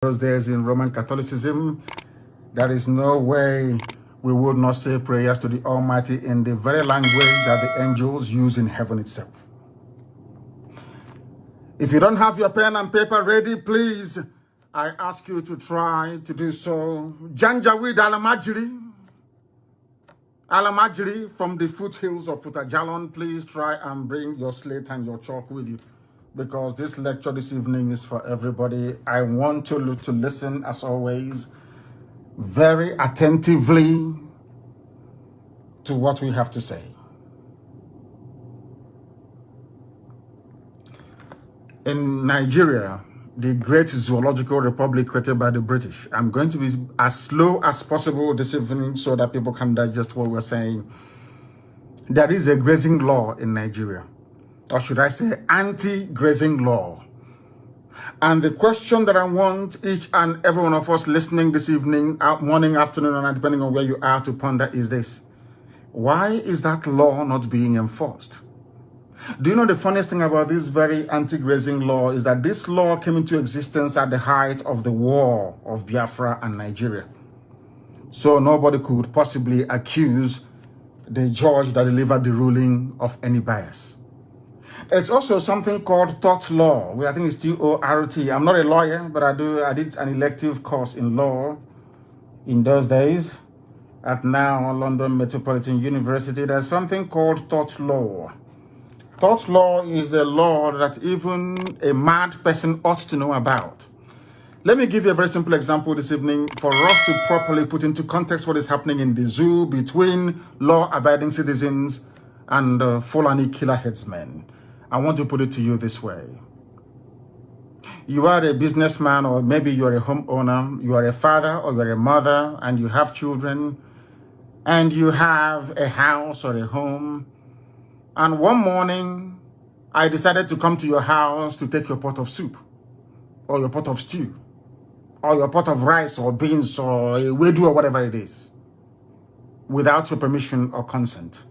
those days in Roman Catholicism, there is no way we would not say prayers to the Almighty in the very language that the angels use in heaven itself. If you don't have your pen and paper ready, please, I ask you to try to do so. Janjaweed Alamajiri from the foothills of Futajalon, please try and bring your slate and your chalk with you, because this lecture this evening is for everybody. I want you to listen, as always, very attentively to what we have to say. In Nigeria, the great zoological republic created by the British, I'm going to be as slow as possible this evening so that people can digest what we're saying. There is a grazing law in Nigeria, or should I say anti-grazing law. And the question that I want each and every one of us listening this evening, morning, afternoon, and depending on where you are, to ponder is this: why is that law not being enforced? Do you know the funniest thing about this very anti-grazing law is that this law came into existence at the height of the war of Biafra and Nigeria. So nobody could possibly accuse the judge that delivered the ruling of any bias. There's also something called tort law, where I think it's T-O-R-T. I'm not a lawyer, but I did an elective course in law in those days at now London Metropolitan University. There's something called tort law. Tort law is a law that even a mad person ought to know about. Let me give you a very simple example this evening for us to properly put into context what is happening in the zoo between law-abiding citizens and Fulani killer headsmen. I want to put it to you this way. You are a businessman, or maybe you're a homeowner, you are a father or you're a mother, and you have children, and you have a house or a home. And one morning, I decided to come to your house to take your pot of soup, or your pot of stew, or your pot of rice or beans or a wedu or whatever it is, without your permission or consent.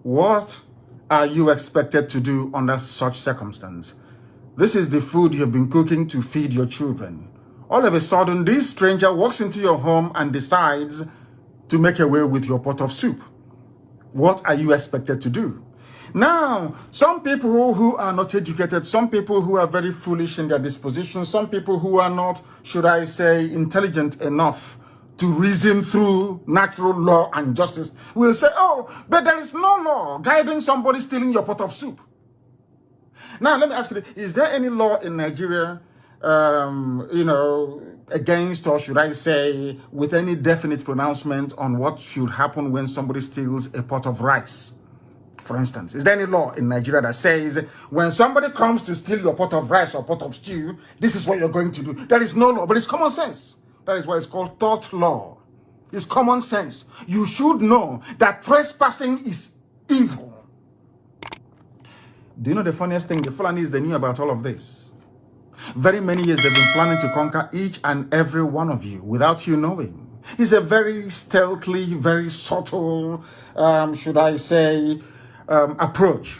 What are you expected to do under such circumstance? This is the food you've been cooking to feed your children. All of a sudden, this stranger walks into your home and decides to make away with your pot of soup. What are you expected to do? Now, some people who are not educated, some people who are very foolish in their disposition, some people who are not, should I say, intelligent enough to reason through natural law and justice will say, oh, but there is no law guiding somebody stealing your pot of soup. Now, let me ask you, is there any law in Nigeria, against, or should I say, with any definite pronouncement on what should happen when somebody steals a pot of rice? For instance, is there any law in Nigeria that says when somebody comes to steal your pot of rice or pot of stew, this is what you're going to do? There is no law, but it's common sense. That is why it's called tort law. It's common sense. You should know that trespassing is evil. Do you know the funniest thing? The Fulanis, they knew about all of this. Very many years they've been planning to conquer each and every one of you without you knowing. It's a very stealthy, very subtle, should I say, approach,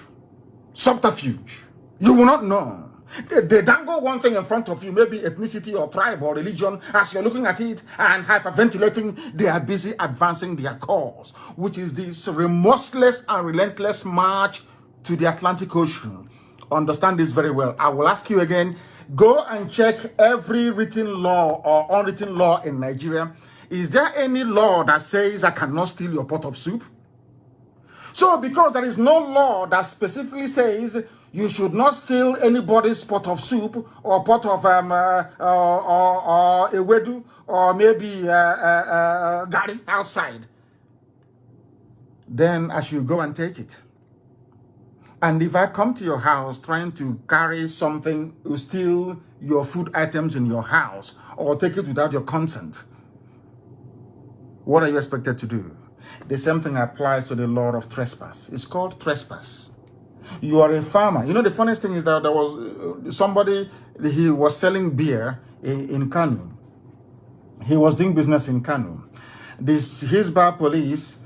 subterfuge. You will not know. They dangle one thing in front of you, maybe ethnicity or tribe or religion. As you're looking at it and hyperventilating, they are busy advancing their cause, which is this remorseless and relentless march to the Atlantic Ocean. Understand this very well. I will ask you again, go and check every written law or unwritten law in Nigeria. Is there any law that says I cannot steal your pot of soup? So because there is no law that specifically says you should not steal anybody's pot of soup or pot of or ewedu or maybe gari outside, then I should go and take it. And if I come to your house trying to carry something, to steal your food items in your house or take it without your consent, what are you expected to do? The same thing applies to the law of trespass. It's called trespass. You are a farmer. You know, the funniest thing is that there was somebody, he was selling beer in Kanu. He was doing business in Kanu. This Hisba police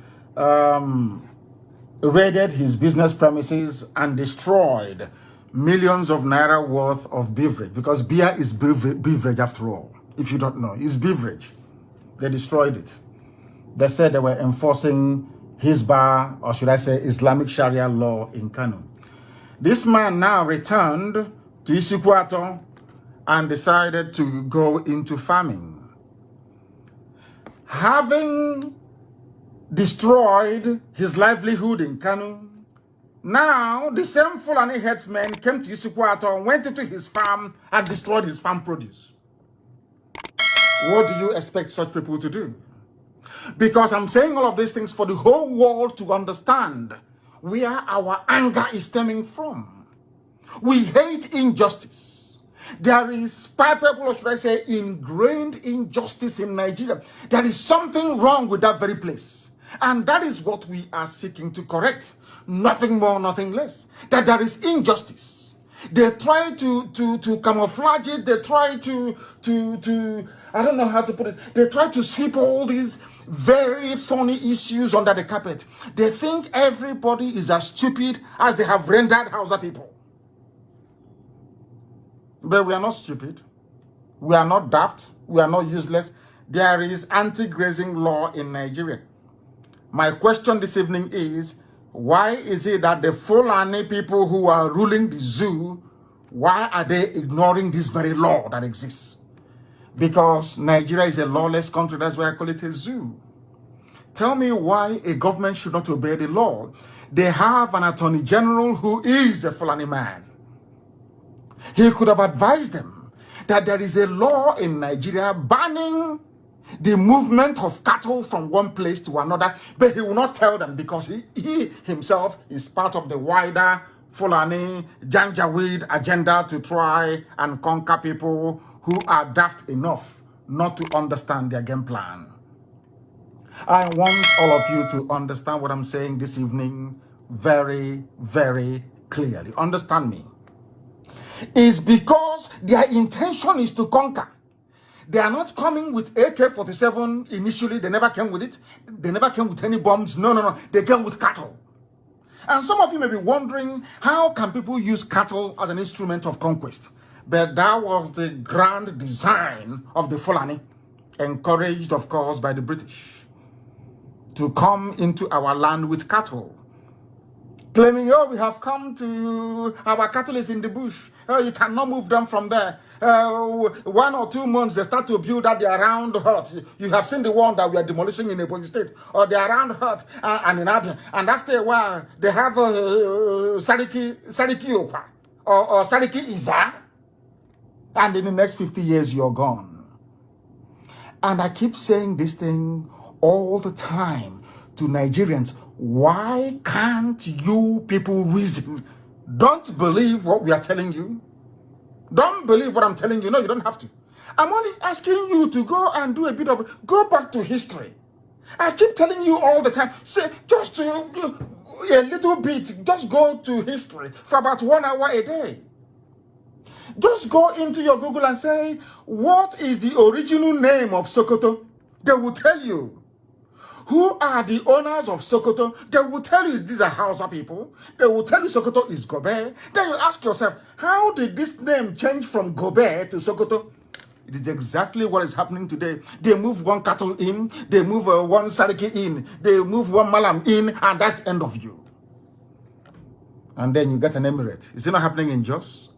raided his business premises and destroyed millions of naira worth of beverage, because beer is beverage after all. if you don't know. It's beverage. They destroyed it. They said they were enforcing Hizbah, or should I say Islamic Sharia law in Kanu. This man now returned to Isikuato and decided to go into farming. Having destroyed his livelihood in Kanu, now the same Fulani herdsmen came to Isikuato, went into his farm and destroyed his farm produce. What do you expect such people to do? Because I'm saying all of these things for the whole world to understand where our anger is stemming from. We hate injustice. There is palpable, or should I say, ingrained injustice in Nigeria. There is something wrong with that very place. And that is what we are seeking to correct. Nothing more, nothing less. That there is injustice. They try to camouflage it. They try to I don't know how to put it. They try to sweep all these very thorny issues under the carpet. They think everybody is as stupid as they have rendered Hausa people. But we are not stupid. We are not daft. We are not useless. There is anti-grazing law in Nigeria. My question this evening is, why is it that the Fulani people who are ruling the zoo, why are they ignoring this very law that exists? Because Nigeria is a lawless country. That's why I call it a zoo. Tell me why a government should not obey the law. They have an attorney general who is a Fulani man. He could have advised them that there is a law in Nigeria banning the movement of cattle from one place to another, but he will not tell them because he himself is part of the wider Fulani Janjaweed agenda to try and conquer people who are daft enough not to understand their game plan. I want all of you to understand what I'm saying this evening very, very clearly. Understand me. It's because their intention is to conquer. They are not coming with AK-47 initially. They never came with it. They never came with any bombs. No. They came with cattle. And some of you may be wondering, how can people use cattle as an instrument of conquest? But that was the grand design of the Fulani, encouraged, of course, by the British, to come into our land with cattle. Claiming, oh, we have come to, our cattle is in the bush. Oh, you cannot move them from there. 1 or 2 months, they start to build at the around hut. You have seen the one that we are demolishing in Ebonyi State, or the around hut and in Abia. And after a while, they have Sariki Okwa or Sariki Iza. And in the next 50 years, you're gone. And I keep saying this thing all the time to Nigerians. Why can't you people reason? Don't believe what we are telling you. Don't believe what I'm telling you. No, you don't have to. I'm only asking you to go and do a bit of, go back to history. I keep telling you all the time, say, just to, a little bit, just go to history for about 1 hour a day. Just go into your Google and say, what is the original name of Sokoto? They will tell you. Who are the owners of Sokoto? They will tell you these are Hausa people. They will tell you Sokoto is Gobe. Then you ask yourself, how did this name change from Gobe to Sokoto? It is exactly what is happening today. They move one cattle in, they move one Sariki in, they move one Malam in, and that's the end of you. And then you get an emirate. Is it not happening in Jos?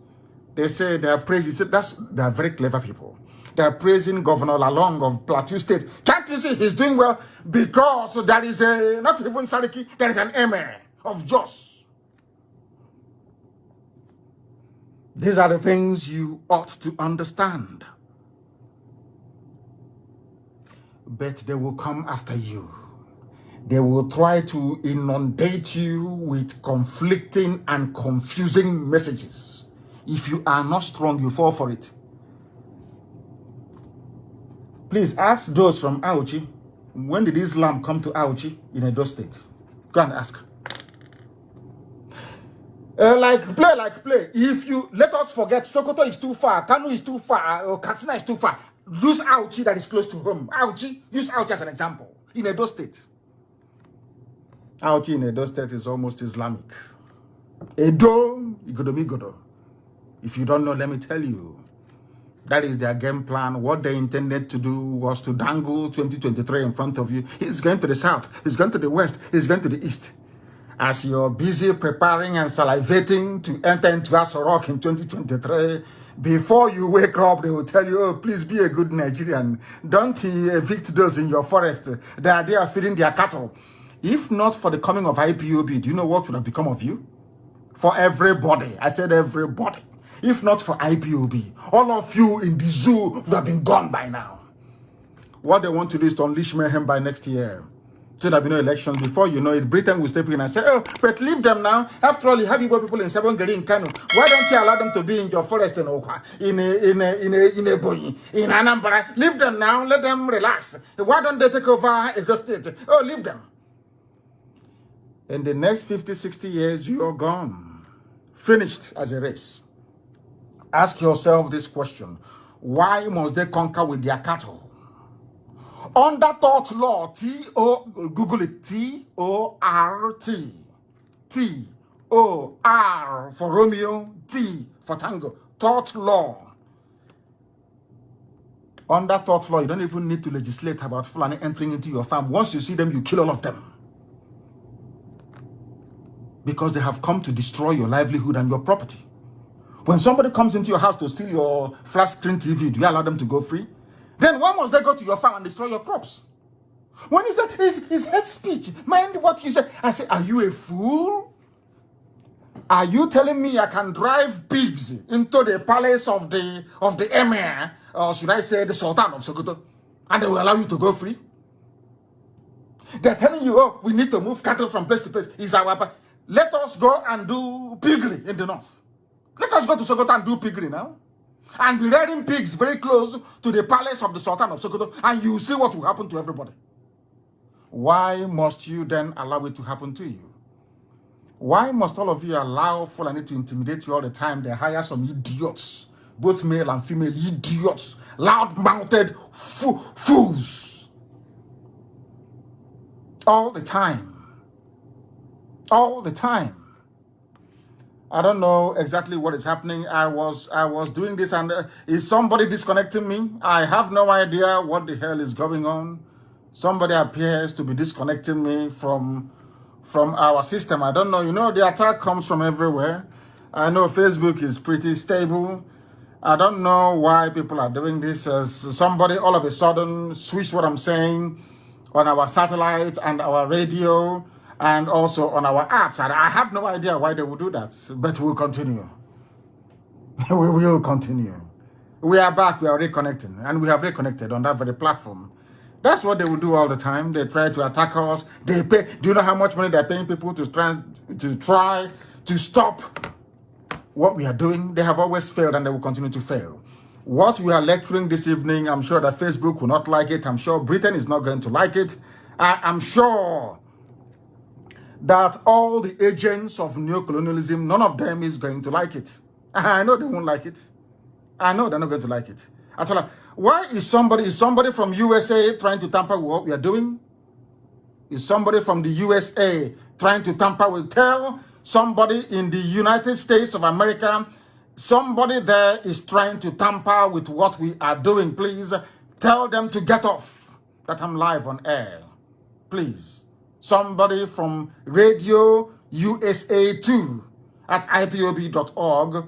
They say they are praising, they are very clever people. They are praising Governor Lalong of Plateau State. Can't you see he's doing well? Because there is a, not even Sariki, there is an emir of Jos. These are the things you ought to understand. But they will come after you. They will try to inundate you with conflicting and confusing messages. If you are not strong, you fall for it. Please ask those from Auchi, when did Islam come to Auchi in Edo State? Go and ask. Like play. If you let us forget, Sokoto is too far, Kanu is too far, or Katsina is too far. Use Auchi that is close to home. Auchi, use Auchi as an example. In Edo State. Auchi in Edo State is almost Islamic. Edo, Igodomigodo. If you don't know, let me tell you. That is their game plan. What they intended to do was to dangle 2023 in front of you. He's going to the south. He's going to the west. He's going to the east. As you're busy preparing and salivating to enter into Aso Rock in 2023, before you wake up, they will tell you, oh, please be a good Nigerian. Don't evict those in your forest. They are there feeding their cattle. If not for the coming of IPOB, do you know what would have become of you? For everybody. I said everybody. If not for IPOB, all of you in the zoo would have been gone by now. What they want to do is to unleash mayhem by next year. So there'll be no elections. Before you know it, Britain will step in and say, oh, but leave them now. After all, you have Igbo people in Sabongari in Kanu. Why don't you allow them to be in your forest in Okwa, in Ebonyi, in Anambra? Leave them now. Let them relax. Why don't they take over Edo State? Oh, leave them. In the next 50, 60 years, you are gone. Finished as a race. Ask yourself this question. Why must they conquer with their cattle? Under Tort Law, Google it, T-O-R-T. T-O-R for Romeo, T for Tango. Tort Law. Under Tort Law, you don't even need to legislate about Fulani entering into your farm. Once you see them, you kill all of them. Because they have come to destroy your livelihood and your property. When somebody comes into your house to steal your flat screen TV, do you allow them to go free? Then why must they go to your farm and destroy your crops? When he said his hate speech, mind what you said. I said, are you a fool? Are you telling me I can drive pigs into the palace of the emir, or should I say the Sultan of Sokoto, and they will allow you to go free? They're telling you, oh, we need to move cattle from place to place. Let us go and do piggery in the north. Let us go to Sokoto and do piggery now. And be rearing pigs very close to the palace of the Sultan of Sokoto, and you see what will happen to everybody. Why must you then allow it to happen to you? Why must all of you allow Fulani to intimidate you all the time? They hire some idiots, both male and female idiots, loud-mouthed fools. All the time. All the time. I don't know exactly what is happening. I was doing this, and is somebody disconnecting me? I have no idea what the hell is going on. Somebody appears to be disconnecting me from our system. I don't know. You know, the attack comes from everywhere. I know Facebook is pretty stable. I don't know why people are doing this. Somebody all of a sudden switched what I'm saying on our satellite and our radio, and also on our apps. And I have no idea why they will do that, but we'll continue. We will continue. We are back, we are reconnecting, and we have reconnected on that very platform. That's what they will do all the time. They try to attack us. They pay. Do you know how much money they're paying people to try to stop what we are doing? They have always failed, and they will continue to fail. What we are lecturing this evening, I'm sure that Facebook will not like it. I'm sure Britain is not going to like it. I'm sure that all the agents of neocolonialism, none of them is going to like it. I know they won't like it. I know they're not going to like it. Actually, why is somebody from USA trying to tamper with what we are doing? Is somebody from the USA trying to tamper with? Tell somebody in the United States of America, somebody there is trying to tamper with what we are doing. Please tell them to get off, that I'm live on air. Please. Somebody from Radio USA 2 at ipob.org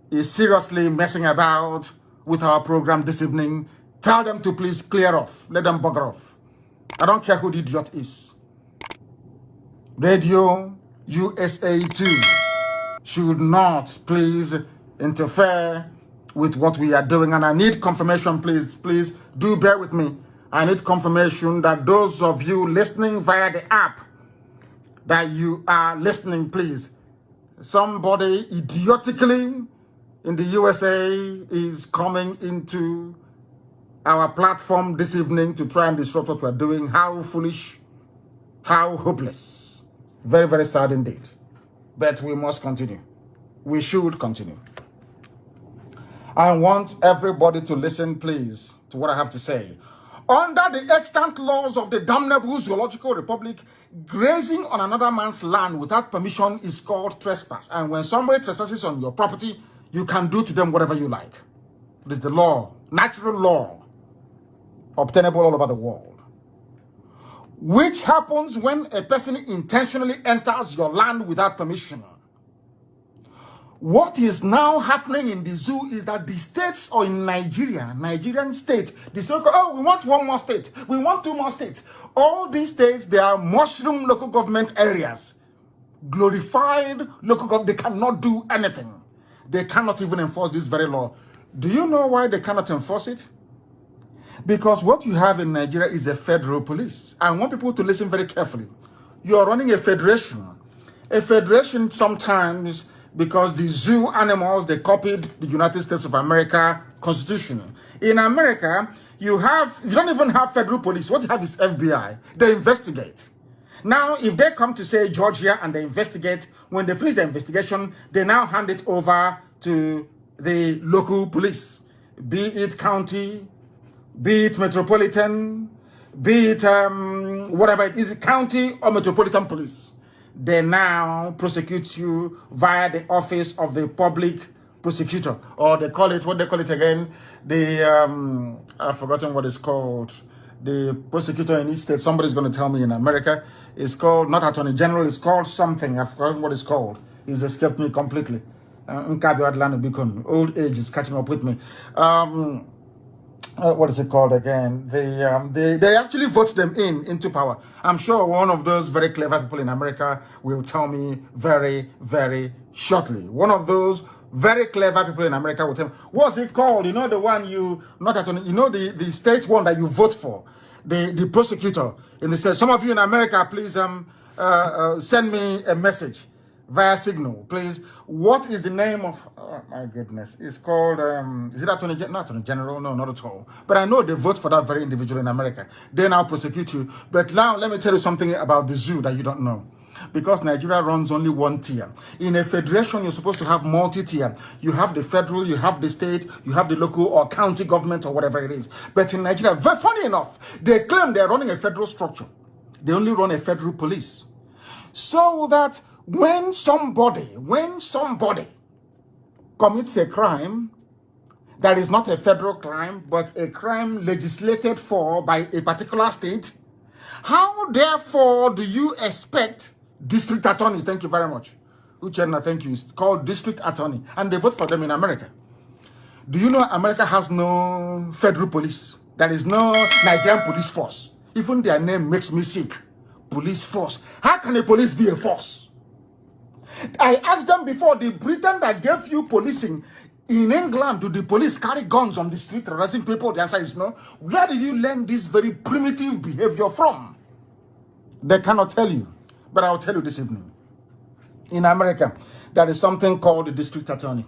is seriously messing about with our program this evening. Tell them to please clear off. Let them bugger off. I don't care who the idiot is. Radio USA 2 should not please interfere with what we are doing. And I need confirmation, please. Please do bear with me. I need confirmation that those of you listening via the app, that you are listening, please. Somebody idiotically in the USA is coming into our platform this evening to try and disrupt what we're doing. How foolish, how hopeless. Very, very sad indeed. But we must continue. We should continue. I want everybody to listen, please, to what I have to say. Under the extant laws of the damnable Zoological Republic, grazing on another man's land without permission is called trespass. And when somebody trespasses on your property, you can do to them whatever you like. It is the law, natural law, obtainable all over the world, which happens when a person intentionally enters your land without permission. What is now happening in the zoo is that the states, or in Nigeria, Nigerian state, they say, oh, we want one more state, we want two more states. All these states, they are mushroom local government areas, glorified local government. They cannot do anything. They cannot even enforce this very law. Do you know why they cannot enforce it? Because what you have in Nigeria is a federal police. I want people to listen very carefully. You are running a federation. A federation sometimes, because the zoo animals, they copied the United States of America Constitution. In America, you don't even have federal police. What you have is FBI. They investigate. Now, if they come to, say, Georgia, and they investigate, when they finish the investigation, they now hand it over to the local police, be it county, be it metropolitan, be it whatever it is, county or metropolitan police. They now prosecute you via the office of the public prosecutor, or they call it, what they call it again, the, I've forgotten what it's called, the prosecutor in each state. Somebody's going to tell me in America. It's called, not Attorney General, it's called something. I've forgotten what it's called. It's escaped me completely. Old age is catching up with me. What is it called again? They actually vote them into power. I'm sure one of those very clever people in America will tell me very, very shortly. One of those very clever people in America will tell me, what's it called? You know, the one you, not Attorney, you know, the state one that you vote for, the prosecutor in the state. Some of you in America, please send me a message via Signal, please. What is the name of, oh my goodness, it's called, is it Attorney General? Not Attorney General, no, not at all. But I know they vote for that very individual in America. They now prosecute you. But now, let me tell you something about the zoo that you don't know. Because Nigeria runs only one tier. In a federation, you're supposed to have multi-tier. You have the federal, you have the state, you have the local or county government or whatever it is. But in Nigeria, very funny enough, they claim they're running a federal structure. They only run a federal police. So that when somebody commits a crime that is not a federal crime, but a crime legislated for by a particular state, how therefore do you expect district attorney, thank you very much, Uchenna, thank you, it's called district attorney, and they vote for them in America. Do you know America has no federal police? There is no Nigerian police force. Even their name makes me sick. Police force. How can a police be a force? I asked them before, the Britain that gave you policing in England, do the police carry guns on the street arresting people? The answer is no. Where did you learn this very primitive behavior from? They cannot tell you, but I'll tell you this evening. In America, there is something called the district attorney.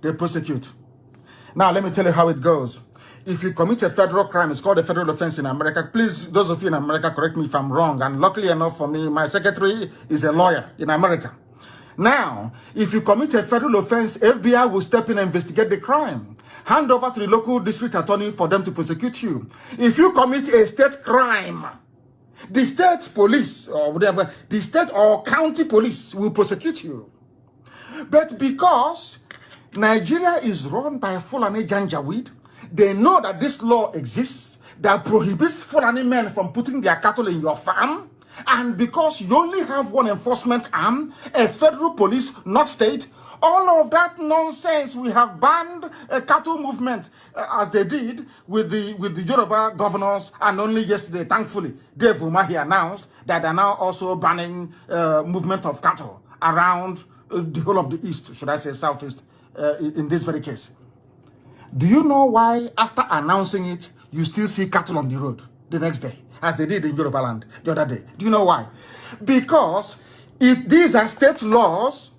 They prosecute. Now, let me tell you how it goes. If you commit a federal crime, it's called a federal offense in America. Please, those of you in America, correct me if I'm wrong. And luckily enough for me, my secretary is a lawyer in America. Now, if you commit a federal offense, FBI will step in and investigate the crime. Hand over to the local district attorney for them to prosecute you. If you commit a state crime, the state police or whatever, the state or county police will prosecute you. But because Nigeria is run by Fulani Janjaweed, they know that this law exists that prohibits Fulani men from putting their cattle in your farm. And because you only have one enforcement arm, a federal police, not state, all of that nonsense, we have banned a cattle movement as they did with the Yoruba governors, and only yesterday, thankfully, Dave Umahi announced that they're now also banning movement of cattle around the whole of the East, should I say Southeast, in this very case. Do you know why after announcing it, you still see cattle on the road the next day, as they did in Yoruba land the other day? Do you know why? Because these are state laws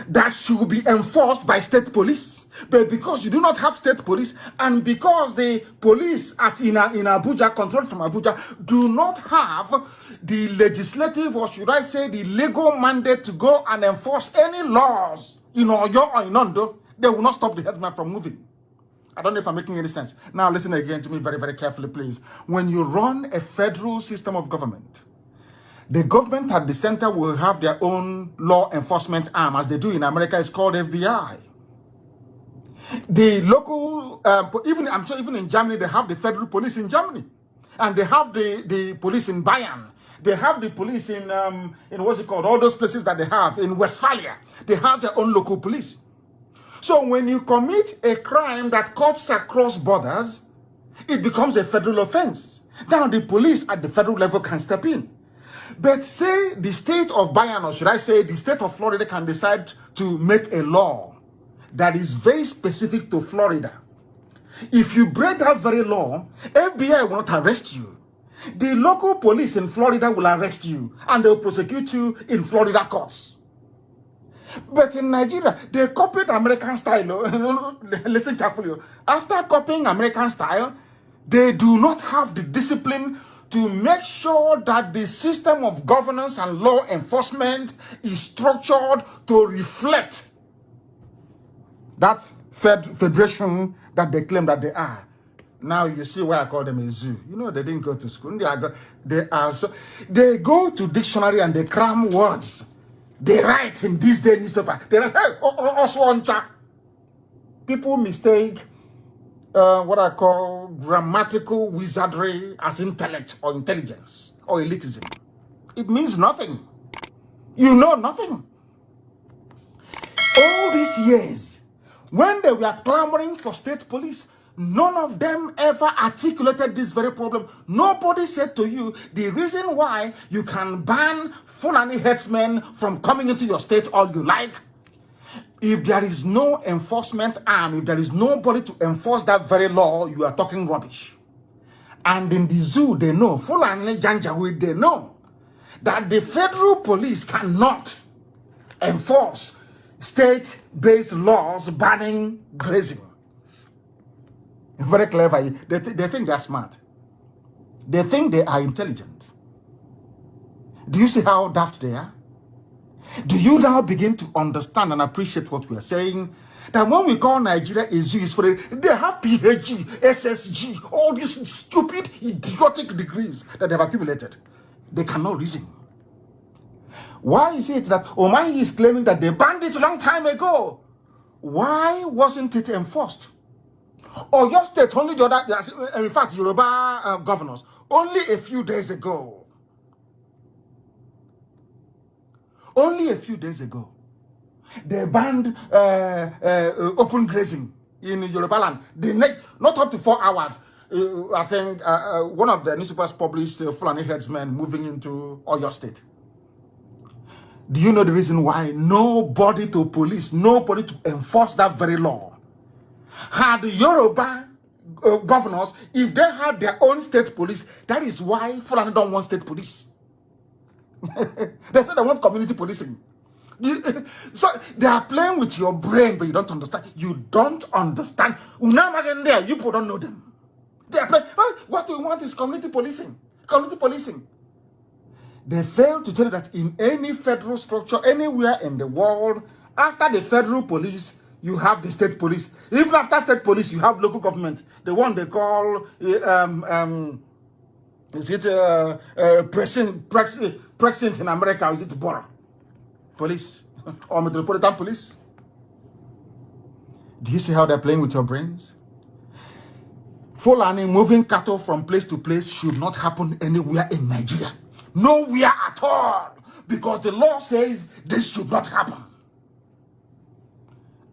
that should be enforced by state police. But because you do not have state police, and because the police in Abuja, controlled from Abuja, do not have the legislative, or should I say the legal mandate to go and enforce any laws in Oyo or in Ondo, they will not stop the herdsmen from moving. I don't know if I'm making any sense. Now listen again to me very, very carefully, please. When you run a federal system of government, the government at the center will have their own law enforcement arm, as they do in America. It's called FBI. The local, even I'm sure even in Germany, they have the federal police in Germany. And they have the police in Bayern. They have the police in what's it called? All those places that they have in Westphalia. They have their own local police. So when you commit a crime that cuts across borders, it becomes a federal offense. Now the police at the federal level can step in. But say the state of Bayern, or should I say the state of Florida, can decide to make a law that is very specific to Florida. If you break that very law, FBI will not arrest you. The local police in Florida will arrest you and they'll prosecute you in Florida courts. But in Nigeria, they copied American style. Listen carefully. After copying American style, they do not have the discipline to make sure that the system of governance and law enforcement is structured to reflect that federation that they claim that they are. Now you see why I call them a zoo. You know, they didn't go to school. They go to dictionary and they cram words. They write in this day newspaper. They write, hey, people mistake what I call grammatical wizardry as intellect or intelligence or elitism. It means nothing. You know nothing. All these years, when they were clamoring for state police, none of them ever articulated this very problem. Nobody said to you the reason why you can ban Fulani herdsmen from coming into your state all you like. If there is no enforcement arm, if there is nobody to enforce that very law, you are talking rubbish. And in the zoo, they know, Fulani Janjaweed, they know that the federal police cannot enforce state-based laws banning grazing. Very clever. They think they're smart. They think they are intelligent. Do you see how daft they are? Do you now begin to understand and appreciate what we are saying? That when we call Nigeria a zoo, is for they have PhD, SSG, all these stupid, idiotic degrees that they've accumulated. They cannot reason. Why is it that Omahi is claiming that they banned it a long time ago? Why wasn't it enforced? Or your state, only the other, in fact, Yoruba governors, only a few days ago, they banned open grazing in Yoruba land. Not up to 4 hours. I think one of the newspapers published Fulani herdsmen moving into Oyo State. Do you know the reason why? Nobody to police, nobody to enforce that very law. Had the Yoruba governors, if they had their own state police, that is why Fulani don't want state police. They said they want community policing. So they are playing with your brain, but you don't understand. You don't understand. You people don't know them. They are playing. What we want is community policing. Community policing. They fail to tell you that in any federal structure, anywhere in the world, after the federal police, you have the state police. Even after state police, you have local government. The one they call, is it precinct in America, or is it borough police or metropolitan police? Do you see how they're playing with your brains? Fulani moving cattle from place to place should not happen anywhere in Nigeria. Nowhere at all. Because the law says this should not happen.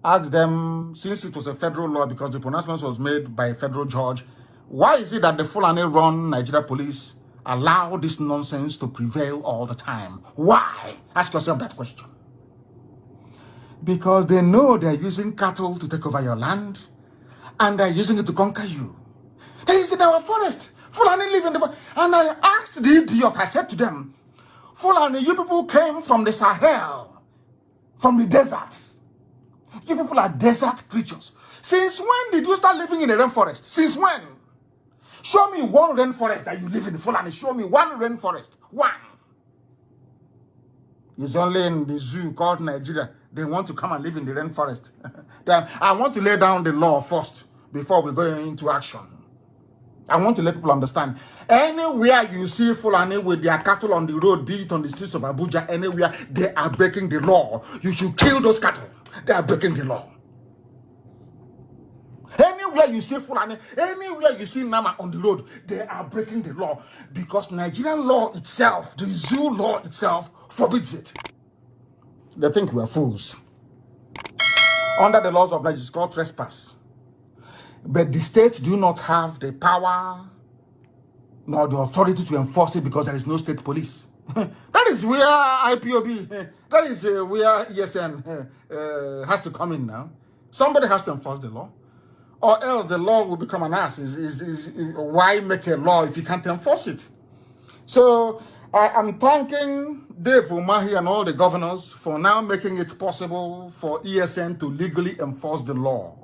Ask them, since it was a federal law, because the pronouncement was made by a federal judge, why is it that the Fulani-run Nigeria police allow this nonsense to prevail all the time? Why? Ask yourself that question. Because they know they're using cattle to take over your land, and they're using it to conquer you. They is in our forest. Fulani live in the forest. And I asked the idiot, I said to them, Fulani, you people came from the Sahel, from the desert. You people are desert creatures. Since when did you start living in a rainforest? Since when? Show me one rainforest that you live in, Fulani. Show me one rainforest. One. It's only in the zoo called Nigeria. They want to come and live in the rainforest. I want to lay down the law first before we go into action. I want to let people understand. Anywhere you see Fulani with their cattle on the road, be it on the streets of Abuja, anywhere, they are breaking the law. You should kill those cattle. They are breaking the law. Anywhere you see Fulani, anywhere you see Nama on the road, they are breaking the law because Nigerian law itself, the zoo law itself, forbids it. They think we are fools. Under the laws of Nigeria, it's called trespass. But the state do not have the power nor the authority to enforce it because there is no state police. That is where IPOB, that is where ESN has to come in now. Somebody has to enforce the law, or else the law will become an ass. Why make a law if you can't enforce it? So I am thanking Dave Umahi and all the governors for now making it possible for ESN to legally enforce the law,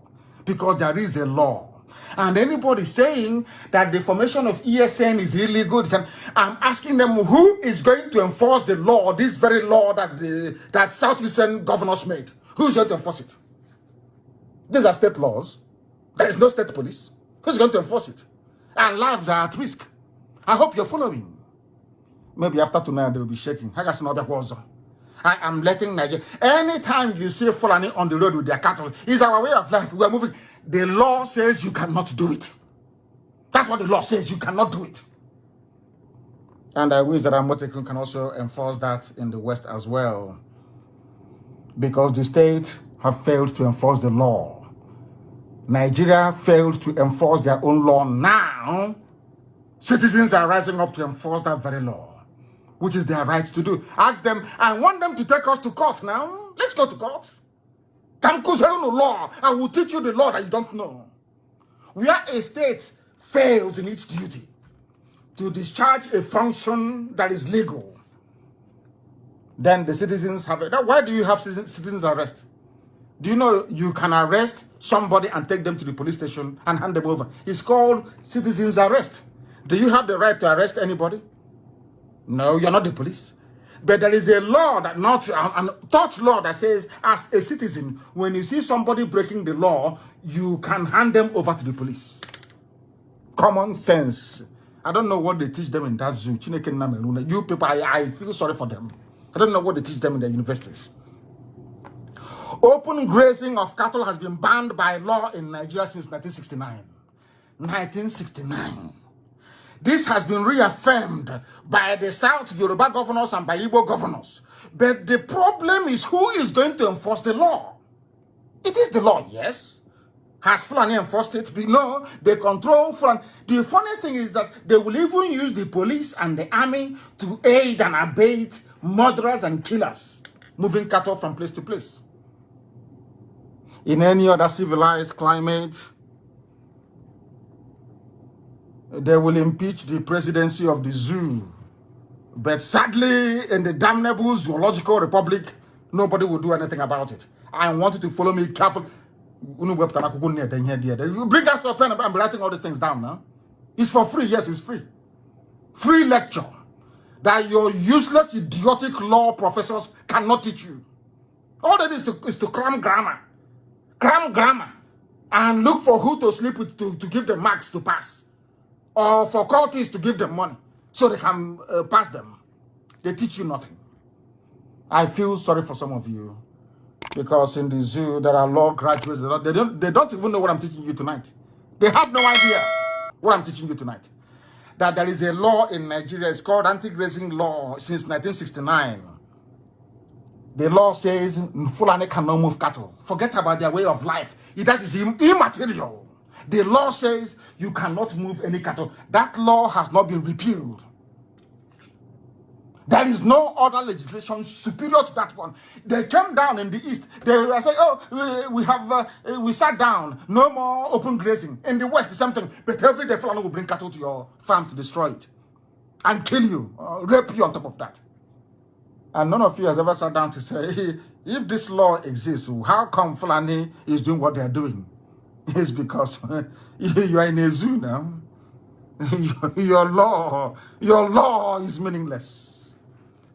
because there is a law. And anybody saying that the formation of ESN is illegal, I'm asking them, who is going to enforce the law, this very law that Southeastern governors made? Who is going to enforce it? These are state laws. There is no state police. Who's going to enforce it? And lives are at risk. I hope you're following. Maybe after tonight they will be shaking. I am letting Nigeria. Anytime you see Fulani on the road with their cattle, it's our way of life. We are moving. The law says you cannot do it. That's what the law says. You cannot do it. And I wish that Amotekun can also enforce that in the West as well, because the state have failed to enforce the law. Nigeria failed to enforce their own law. Now, citizens are rising up to enforce that very law, which is their right to do. Ask them, I want them to take us to court now. Let's go to court. Law. I will teach you the law that you don't know. Where a state fails in its duty to discharge a function that is legal, then the citizens have it. Why do you have citizens arrest? Do you know you can arrest somebody and take them to the police station and hand them over? It's called citizens arrest. Do you have the right to arrest anybody? No, you're not the police. But there is a law that an taught law that says, as a citizen, when you see somebody breaking the law, you can hand them over to the police. Common sense. I don't know what they teach them in that zoo. You people, I feel sorry for them. I don't know what they teach them in their universities. Open grazing of cattle has been banned by law in Nigeria since 1969. 1969. This has been reaffirmed by the South Yoruba governors and by Igbo governors. But the problem is, who is going to enforce the law? It is the law, yes. Has Fulani enforced it? No, they control Fulani. The funniest thing is that they will even use the police and the army to aid and abet murderers and killers, moving cattle from place to place. In any other civilized climate, they will impeach the presidency of the zoo. But sadly, in the damnable zoological republic, nobody will do anything about it. I want you to follow me carefully. You bring out your pen and I'm writing all these things down now. It's for free. Yes, it's free. Free lecture that your useless, idiotic law professors cannot teach you. All that is to cram grammar. Cram grammar. And look for who to sleep with to give them marks to pass. Or for courtiers to give them money so they can pass them. They teach you nothing. I feel sorry for some of you, because in the zoo there are law graduates. They don't even know what I'm teaching you tonight. They have no idea what I'm teaching you tonight. That there is a law in Nigeria. It's called anti-grazing law since 1969. The law says Fulani cannot move cattle. Forget about their way of life. That is immaterial. The law says you cannot move any cattle. That law has not been repealed. There is no other legislation superior to that one. They came down in the East. They were saying, oh, we sat down. No more open grazing. In the West, the same thing. But every day, Fulani will bring cattle to your farm to destroy it and kill you, rape you on top of that. And none of you has ever sat down to say, hey, if this law exists, how come Fulani is doing what they are doing? It's because you are in a zoo now. Your law is meaningless.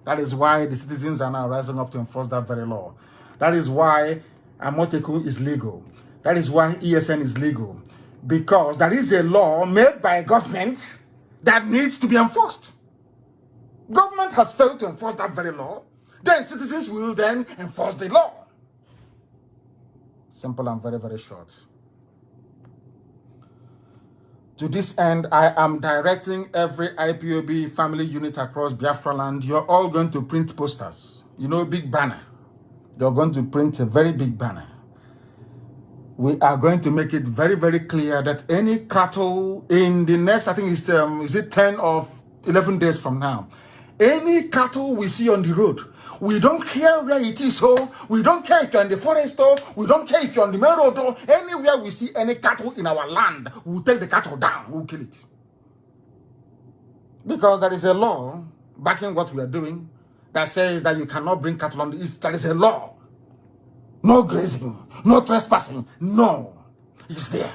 That is why the citizens are now rising up to enforce that very law. That is why Amoteku is legal. That is why ESN is legal. Because there is a law made by government that needs to be enforced. Government has failed to enforce that very law. Then citizens will then enforce the law. Simple and very, very short. To this end, I am directing every IPOB family unit across Biafra land. You're all going to print posters. You know, big banner. You're going to print a very big banner. We are going to make it very, very clear that any cattle in the next, I think it's, is it 10 or 11 days from now, any cattle we see on the road, we don't care where it is, so we don't care if you're in the forest, or we don't care if you're on the main road, or anywhere we see any cattle in our land, we'll take the cattle down, we'll kill it. Because there is a law backing what we are doing that says that you cannot bring cattle on the east. There is a law. No grazing, no trespassing, no. It's there.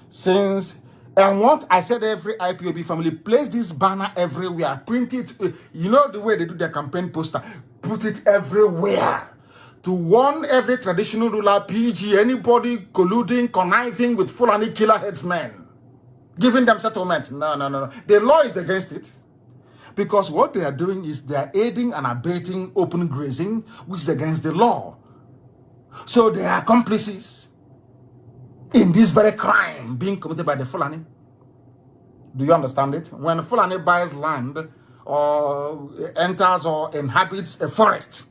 Since, and what I said, every IPOB family, place this banner everywhere, print it. You know the way they do their campaign poster, put it everywhere to warn every traditional ruler, PG, anybody colluding, conniving with Fulani killer headsmen, giving them settlement. No. The law is against it. Because what they are doing is they are aiding and abetting open grazing, which is against the law. So they are accomplices in this very crime being committed by the Fulani. Do you understand it? When Fulani buys land or enters or inhabits a forest,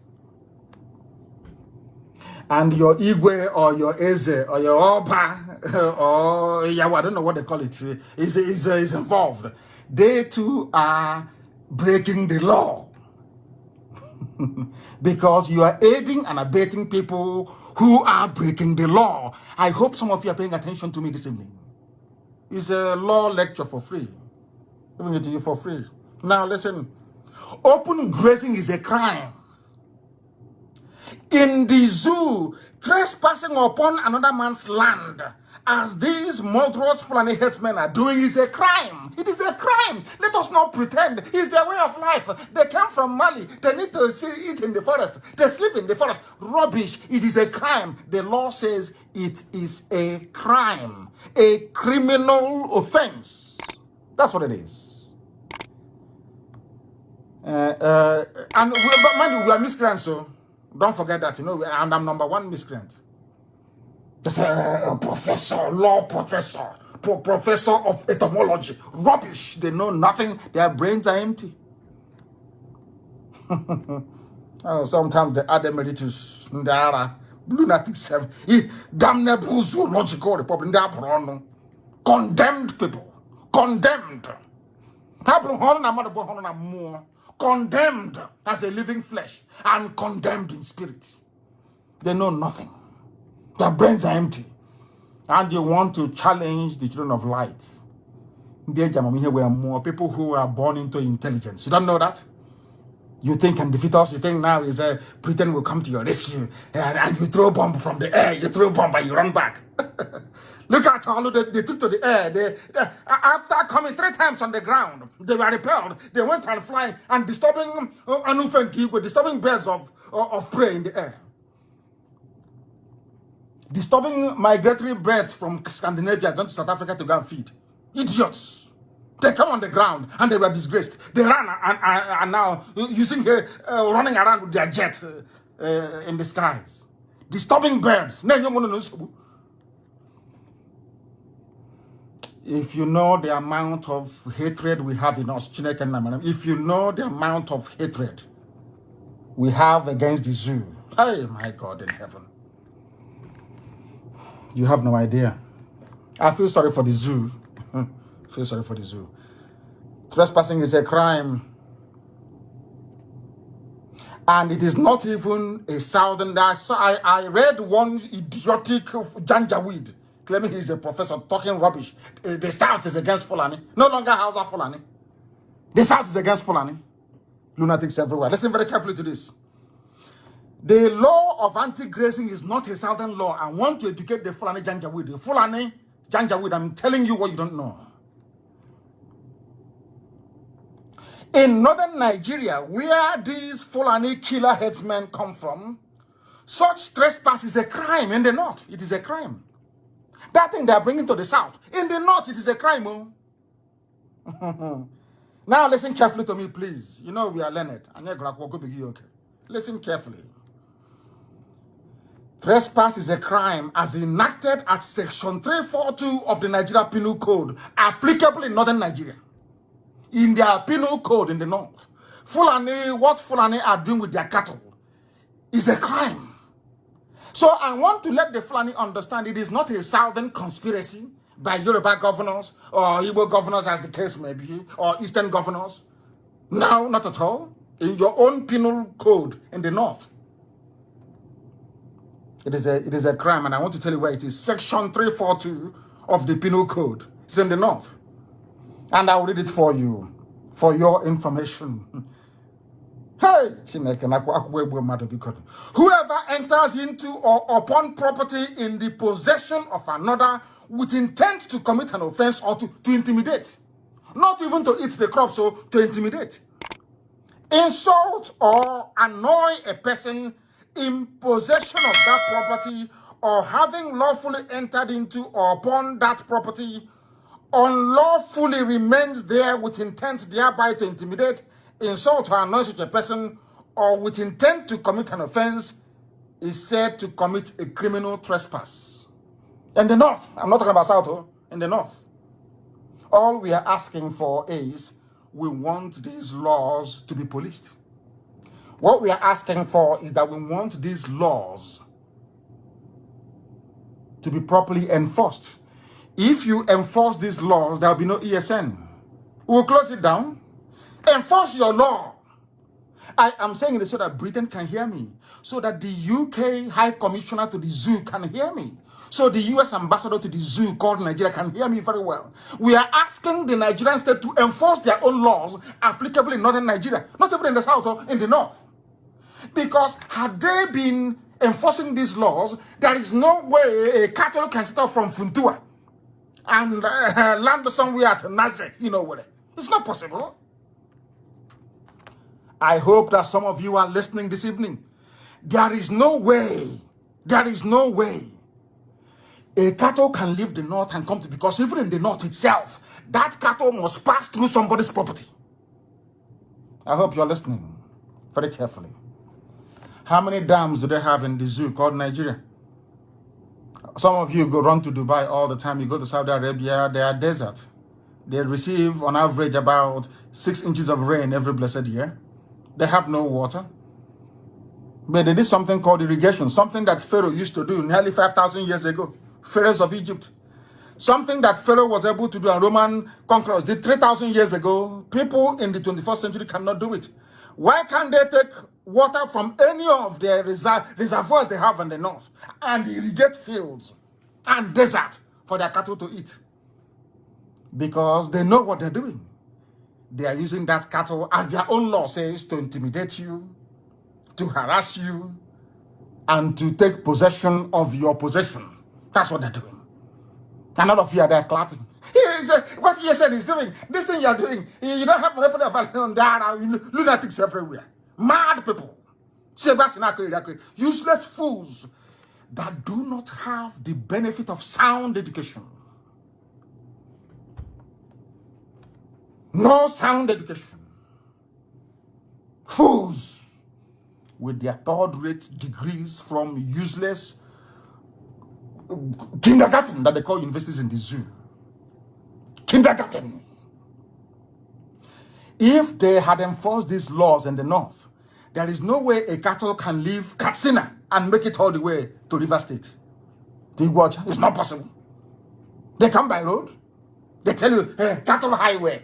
and your Igwe or your Eze or your Oba or I don't know what they call it, is involved, they too are breaking the law. Because you are aiding and abetting people who are breaking the law. I hope some of you are paying attention to me this evening. It's a law lecture for free. Giving it to you for free. Now listen, open grazing is a crime. In the zoo, trespassing upon another man's land, as these murderous Fulani headsmen are doing, is a crime. It is a crime. Let us not pretend. It's their way of life. They come from Mali. They need to eat in the forest. They sleep in the forest. Rubbish. It is a crime. The law says it is a crime. A criminal offense. That's what it is. And mind you, we are miscreants, so don't forget that, and I'm #1 miscreant. There's a professor, law professor, professor of etymology. Rubbish. They know nothing. Their brains are empty. Sometimes they add emeritus. Lunatic 7. Damnable zoological republic. Condemned people. Condemned. Condemned as a living flesh and condemned in spirit. They know nothing. Their brains are empty. And you want to challenge the children of light. Here were more people who are born into intelligence. You don't know that? You think can defeat us? You think now is a pretend will come to your rescue and you throw bomb from the air. You throw bomb and you run back. Look at how they took to the air. After coming 3 times on the ground, they were repelled. They went and flying and disturbing disturbing birds of prey in the air. Disturbing migratory birds from Scandinavia going to South Africa to go and feed. Idiots. They come on the ground and they were disgraced. They ran and now using running around with their jets in the skies. Disturbing birds. If you know the amount of hatred we have in us, if you know the amount of hatred we have against the zoo, hey, my God in heaven, you have no idea. I feel sorry for the zoo. Feel sorry for the zoo. Trespassing is a crime. And it is not even a southern. I read one idiotic Janjaweed claiming he's a professor talking rubbish. The South is against Fulani. No longer Hausa Fulani. The South is against Fulani. Lunatics everywhere. Listen very carefully to this. The law of anti-grazing is not a southern law. I want to educate the Fulani Janjaweed. The Fulani Janjaweed, I'm telling you what you don't know. In northern Nigeria, where these Fulani killer headsmen come from, such trespass is a crime in the north. It is a crime. That thing they are bringing to the south, in the north, it is a crime. Oh. Now listen carefully to me, please. You know we are learned. Listen carefully. Trespass is a crime as enacted at Section 342 of the Nigeria Penal Code, applicable in northern Nigeria. In their penal code in the north, what Fulani are doing with their cattle is a crime. So I want to let the Fulani understand it is not a southern conspiracy by Yoruba governors or Igbo governors, as the case may be, or Eastern governors. No, not at all. In your own penal code in the north, it is a crime, and I want to tell you where it is. Section 342 of the penal code. It's in the north. And I'll read it for you, for your information. Hey, whoever enters into or upon property in the possession of another with intent to commit an offense or to intimidate, not even to eat the crop, so to intimidate, insult or annoy a person in possession of that property or having lawfully entered into or upon that property unlawfully remains there with intent thereby to intimidate, insult or annoy such a person, or with intent to commit an offense, is said to commit a criminal trespass. In the north, I'm not talking about south, in the north. All we are asking for is we want these laws to be policed. What we are asking for is that we want these laws to be properly enforced. If you enforce these laws, there will be no ESN. We'll close it down. Enforce your law. I am saying this so that Britain can hear me, so that the UK High Commissioner to the zoo can hear me, so the US Ambassador to the zoo called Nigeria can hear me very well. We are asking the Nigerian state to enforce their own laws applicable in northern Nigeria, not even in the south or in the north. Because had they been enforcing these laws, there is no way a cattle can start from Funtua and land somewhere at Nazek, you know what? It's not possible. I hope that some of you are listening this evening. There is no way a cattle can leave the north and come to, because even in the north itself, that cattle must pass through somebody's property. I hope you're listening very carefully. How many dams do they have in the zoo called Nigeria? Some of you go run to Dubai all the time. You go to Saudi Arabia, they are desert. They receive on average about 6 inches of rain every blessed year. They have no water. But they did something called irrigation, something that Pharaoh used to do nearly 5,000 years ago. Pharaohs of Egypt. Something that Pharaoh was able to do and Roman conquerors did 3,000 years ago. People in the 21st century cannot do it. Why can't they take water from any of the reservoirs they have in the north and irrigate fields and desert for their cattle to eat? Because they know what they're doing. They are using that cattle, as their own law says, to intimidate you, to harass you, and to take possession of your possession. That's what they're doing. And all of you are there clapping. What ESN is doing, this thing you're doing, you don't have on there, lunatics everywhere. Mad people. Useless fools that do not have the benefit of sound education. No sound education. Fools with their third-rate degrees from useless kindergarten that they call universities in the zoo. Kindergarten. If they had enforced these laws in the north, there is no way a cattle can leave Katsina and make it all the way to River State. Do you watch? It's not possible. They come by road. They tell you, hey, cattle highway.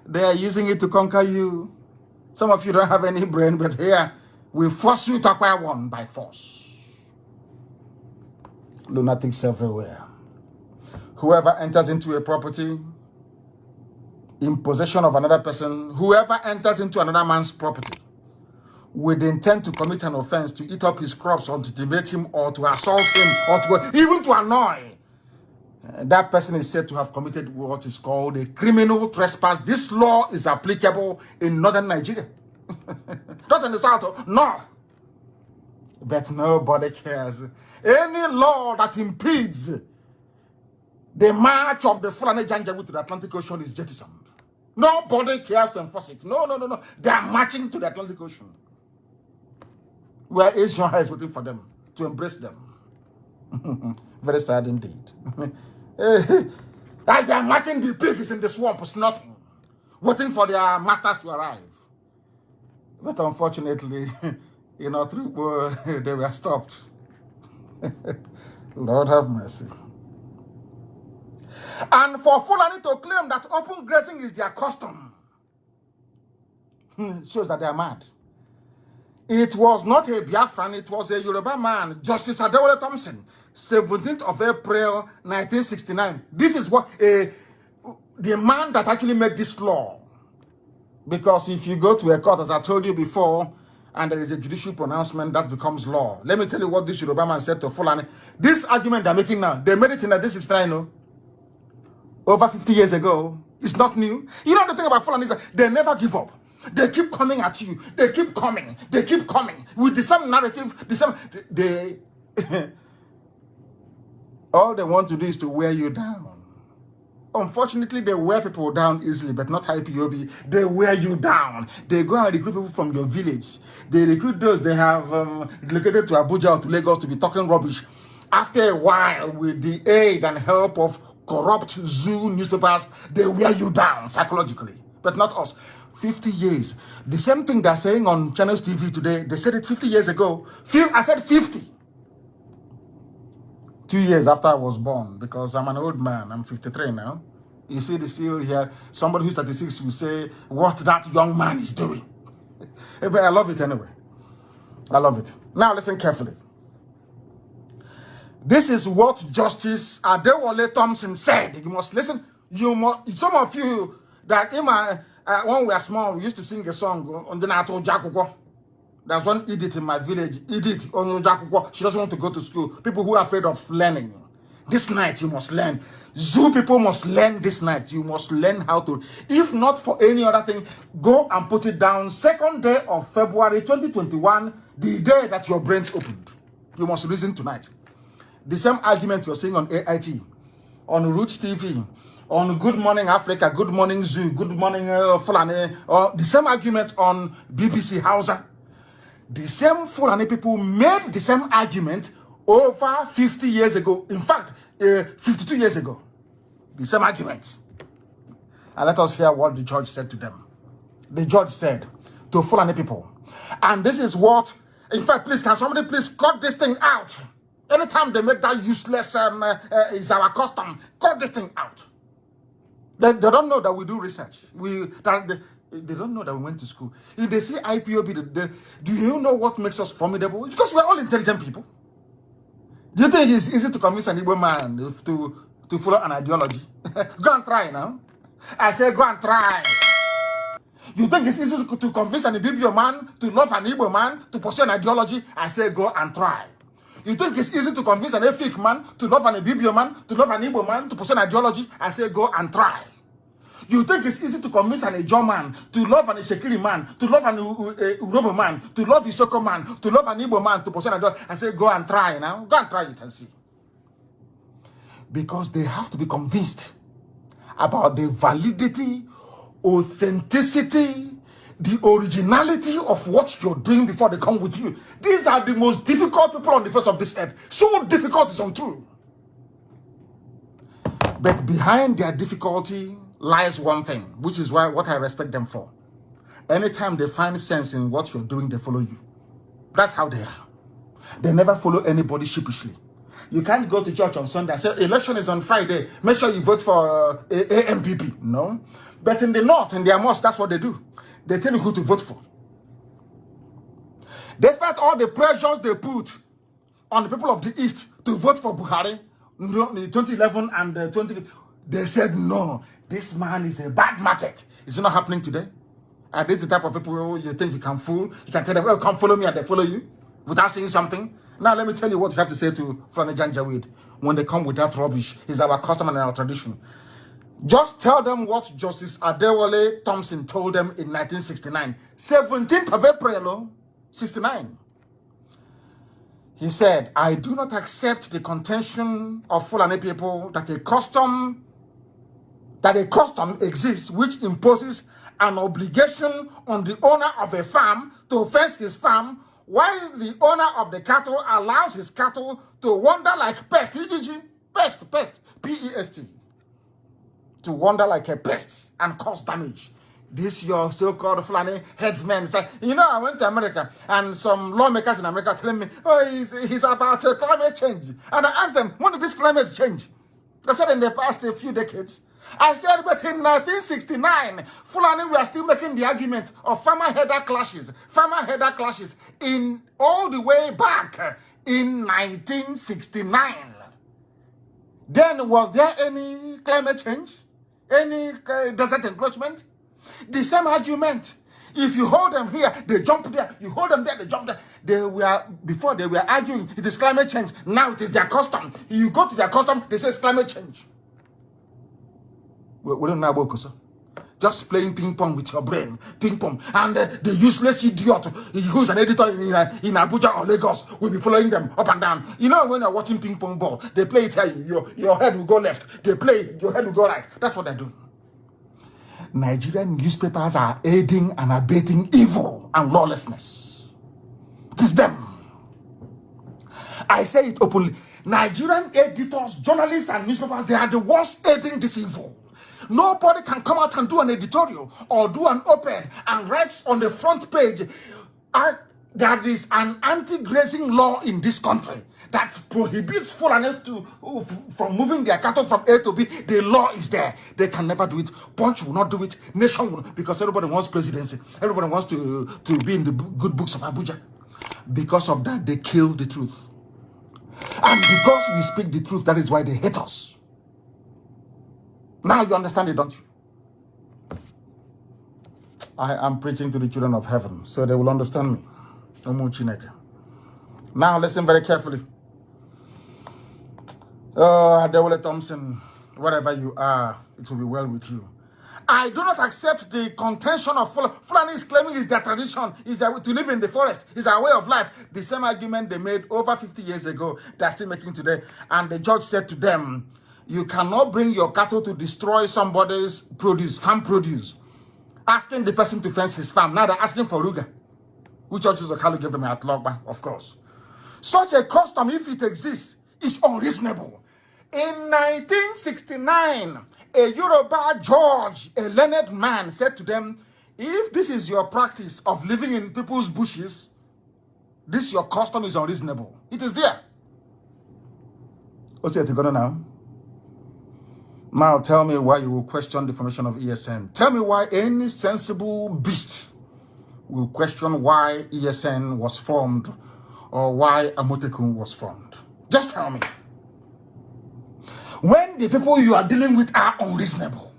They are using it to conquer you. Some of you don't have any brain, but here we force you to acquire one by force. Lunatics everywhere. Whoever enters into a property in possession of another person, whoever enters into another man's property with the intent to commit an offense, to eat up his crops, or to intimidate him, or to assault him, or to even to annoy, that person is said to have committed what is called a criminal trespass. This law is applicable in northern Nigeria. Not in the south or north. But nobody cares. Any law that impedes the march of the Fulani Janjaweed to the Atlantic Ocean is jettisoned. Nobody cares to enforce it. No. They are marching to the Atlantic Ocean. where Asian is waiting for them to embrace them. Very sad indeed. As they are marching the pigs in the swamp, it's nothing, waiting for their masters to arrive. But unfortunately, they were stopped. Lord have mercy. And for Fulani to claim that open grazing is their custom shows that they are mad. It was not a Biafran, it was a Yoruba man, Justice Adewale Thompson, 17th of April, 1969. This is what the man that actually made this law. Because if you go to a court, as I told you before, and there is a judicial pronouncement, that becomes law. Let me tell you what this Yoruba man said to Fulani. This argument they're making now, they made it in 1969, no? Over 50 years ago. It's not new. You know the thing about Fulani is that they never give up. They keep coming at you. They keep coming. They keep coming with the same narrative. The same. All they want to do is to wear you down. Unfortunately, they wear people down easily, but not IPOB. They wear you down. They go and recruit people from your village. They recruit those they have relocated to Abuja or to Lagos to be talking rubbish. After a while, with the aid and help of corrupt zoo newspapers, they wear you down psychologically, but not us. 50 years. The same thing they're saying on Channels TV today, they said it 50 years ago. I said 50. 2 years after I was born, because I'm an old man. I'm 53 now. You see the seal here. Somebody who's 36 will say what that young man is doing. But I love it anyway. I love it. Now listen carefully. This is what Justice Adewale Thompson said. You must listen. Some of you that when we were small, we used to sing a song on the Nato Jakukwo. There's one Edith in my village. Edith on Jakukwo. She doesn't want to go to school. People who are afraid of learning. This night you must learn. Zoo people must learn this night. You must learn how to. If not for any other thing, go and put it down. 2nd day of February 2021, the day that your brains opened. You must listen tonight. The same argument you're seeing on AIT, on Roots TV, on Good Morning Africa, Good Morning Zoo, Good Morning Fulani, or the same argument on BBC Hausa. The same Fulani people made the same argument over 50 years ago. In fact, 52 years ago. The same argument. And let us hear what the judge said to them. The judge said to Fulani people, and this is what, in fact, please, can somebody please cut this thing out? Anytime they make that useless, is our custom, cut this thing out. They don't know that we do research. They don't know that we went to school. If they see IPOB, do you know what makes us formidable? Because we're all intelligent people. Do you think it's easy to convince an Igbo man to follow an ideology? Go and try now. I say go and try. You think it's easy to convince an Ibibio man to love an Igbo man to pursue an ideology? I say go and try. You think it's easy to convince an Efik man to love an Ibibio man to love an Igbo man to pursue an ideology? I say go and try. You think it's easy to convince an Ejo man to love an Ishekiri man, to love an Urobo man, to love Isoko man, to love an Igbo man to pursue an ideology? I say go and try now. Go and try it and see. Because they have to be convinced about the validity, authenticity, the originality of what you're doing before they come with you. These are the most difficult people on the face of this earth. So difficult is untrue. But behind their difficulty lies one thing, which is what I respect them for. Anytime they find sense in what you're doing, they follow you. That's how they are. They never follow anybody sheepishly. You can't go to church on Sunday and say, election is on Friday, make sure you vote for AMPP. No. But in the north, in their mosque, that's what they do. They tell you who to vote for. Despite all the pressures they put on the people of the East to vote for Buhari in 2011 and 20, they said, no, this man is a bad market. It's not happening today. And this is the type of people you think you can fool. You can tell them, oh, come follow me, and they follow you without saying something. Now, let me tell you what you have to say to Fulani Janjaweed when they come with that rubbish. It's our custom and our tradition. Just tell them what Justice Adewale Thompson told them in 1969. 17th of April, 69. He said, I do not accept the contention of Fulani people that a custom exists which imposes an obligation on the owner of a farm to fence his farm Why the owner of the cattle allows his cattle to wander like pest, pest, P-E-S-T, to wander like a pest and cause damage. This your so-called Fulani herdsmen. You know, I went to America and some lawmakers in America telling me, oh, he's about climate change. And I asked them, when did this climate change? They said in the past a few decades. I said, but in 1969, Fulani were still making the argument of farmer-header clashes in all the way back in 1969. Then was there any climate change? Any desert encroachment? The same argument. If you hold them here, they jump there. You hold them there, they jump there. Before they were arguing, it is climate change. Now it is their custom. You go to their custom, they say it's climate change. We don't know, just playing ping pong with your brain, ping pong, and the useless idiot who's an editor in Abuja or Lagos will be following them up and down. You know, when you're watching ping pong ball, they play it here, your head will go left. They play, your head will go right. That's what they're doing. Nigerian newspapers are aiding and abetting evil and lawlessness. It is them. I say it openly. Nigerian editors, journalists, and newspapers, they are the ones aiding this evil. Nobody can come out and do an editorial or do an op-ed and write on the front page there is an anti-grazing law in this country that prohibits Fulani from moving their cattle from A to B. The law is there. They can never do it. Punch will not do it. Nation will, because everybody wants presidency. Everybody wants to be in the good books of Abuja. Because of that, they kill the truth. And because we speak the truth, that is why they hate us. Now you understand it, don't you? I am preaching to the children of heaven, so they will understand me. Now listen very carefully. Adewale Thompson, wherever you are, it will be well with you. I do not accept the contention of Fulani is claiming is their tradition, is to live in the forest, is our way of life. The same argument they made over 50 years ago, they are still making today. And the judge said to them, you cannot bring your cattle to destroy somebody's produce, farm produce, asking the person to fence his farm. Now they're asking for Ruga, which judges of Kalu gave them at Logba, of course. Such a custom, if it exists, is unreasonable. In 1969, a Yoruba judge, a learned man, said to them, if this is your practice of living in people's bushes, this your custom is unreasonable. It is there. What's it going on now? Now tell me why you will question the formation of ESN. Tell me why any sensible beast will question why ESN was formed or why Amotekun was formed. Just tell me. When the people you are dealing with are unreasonable,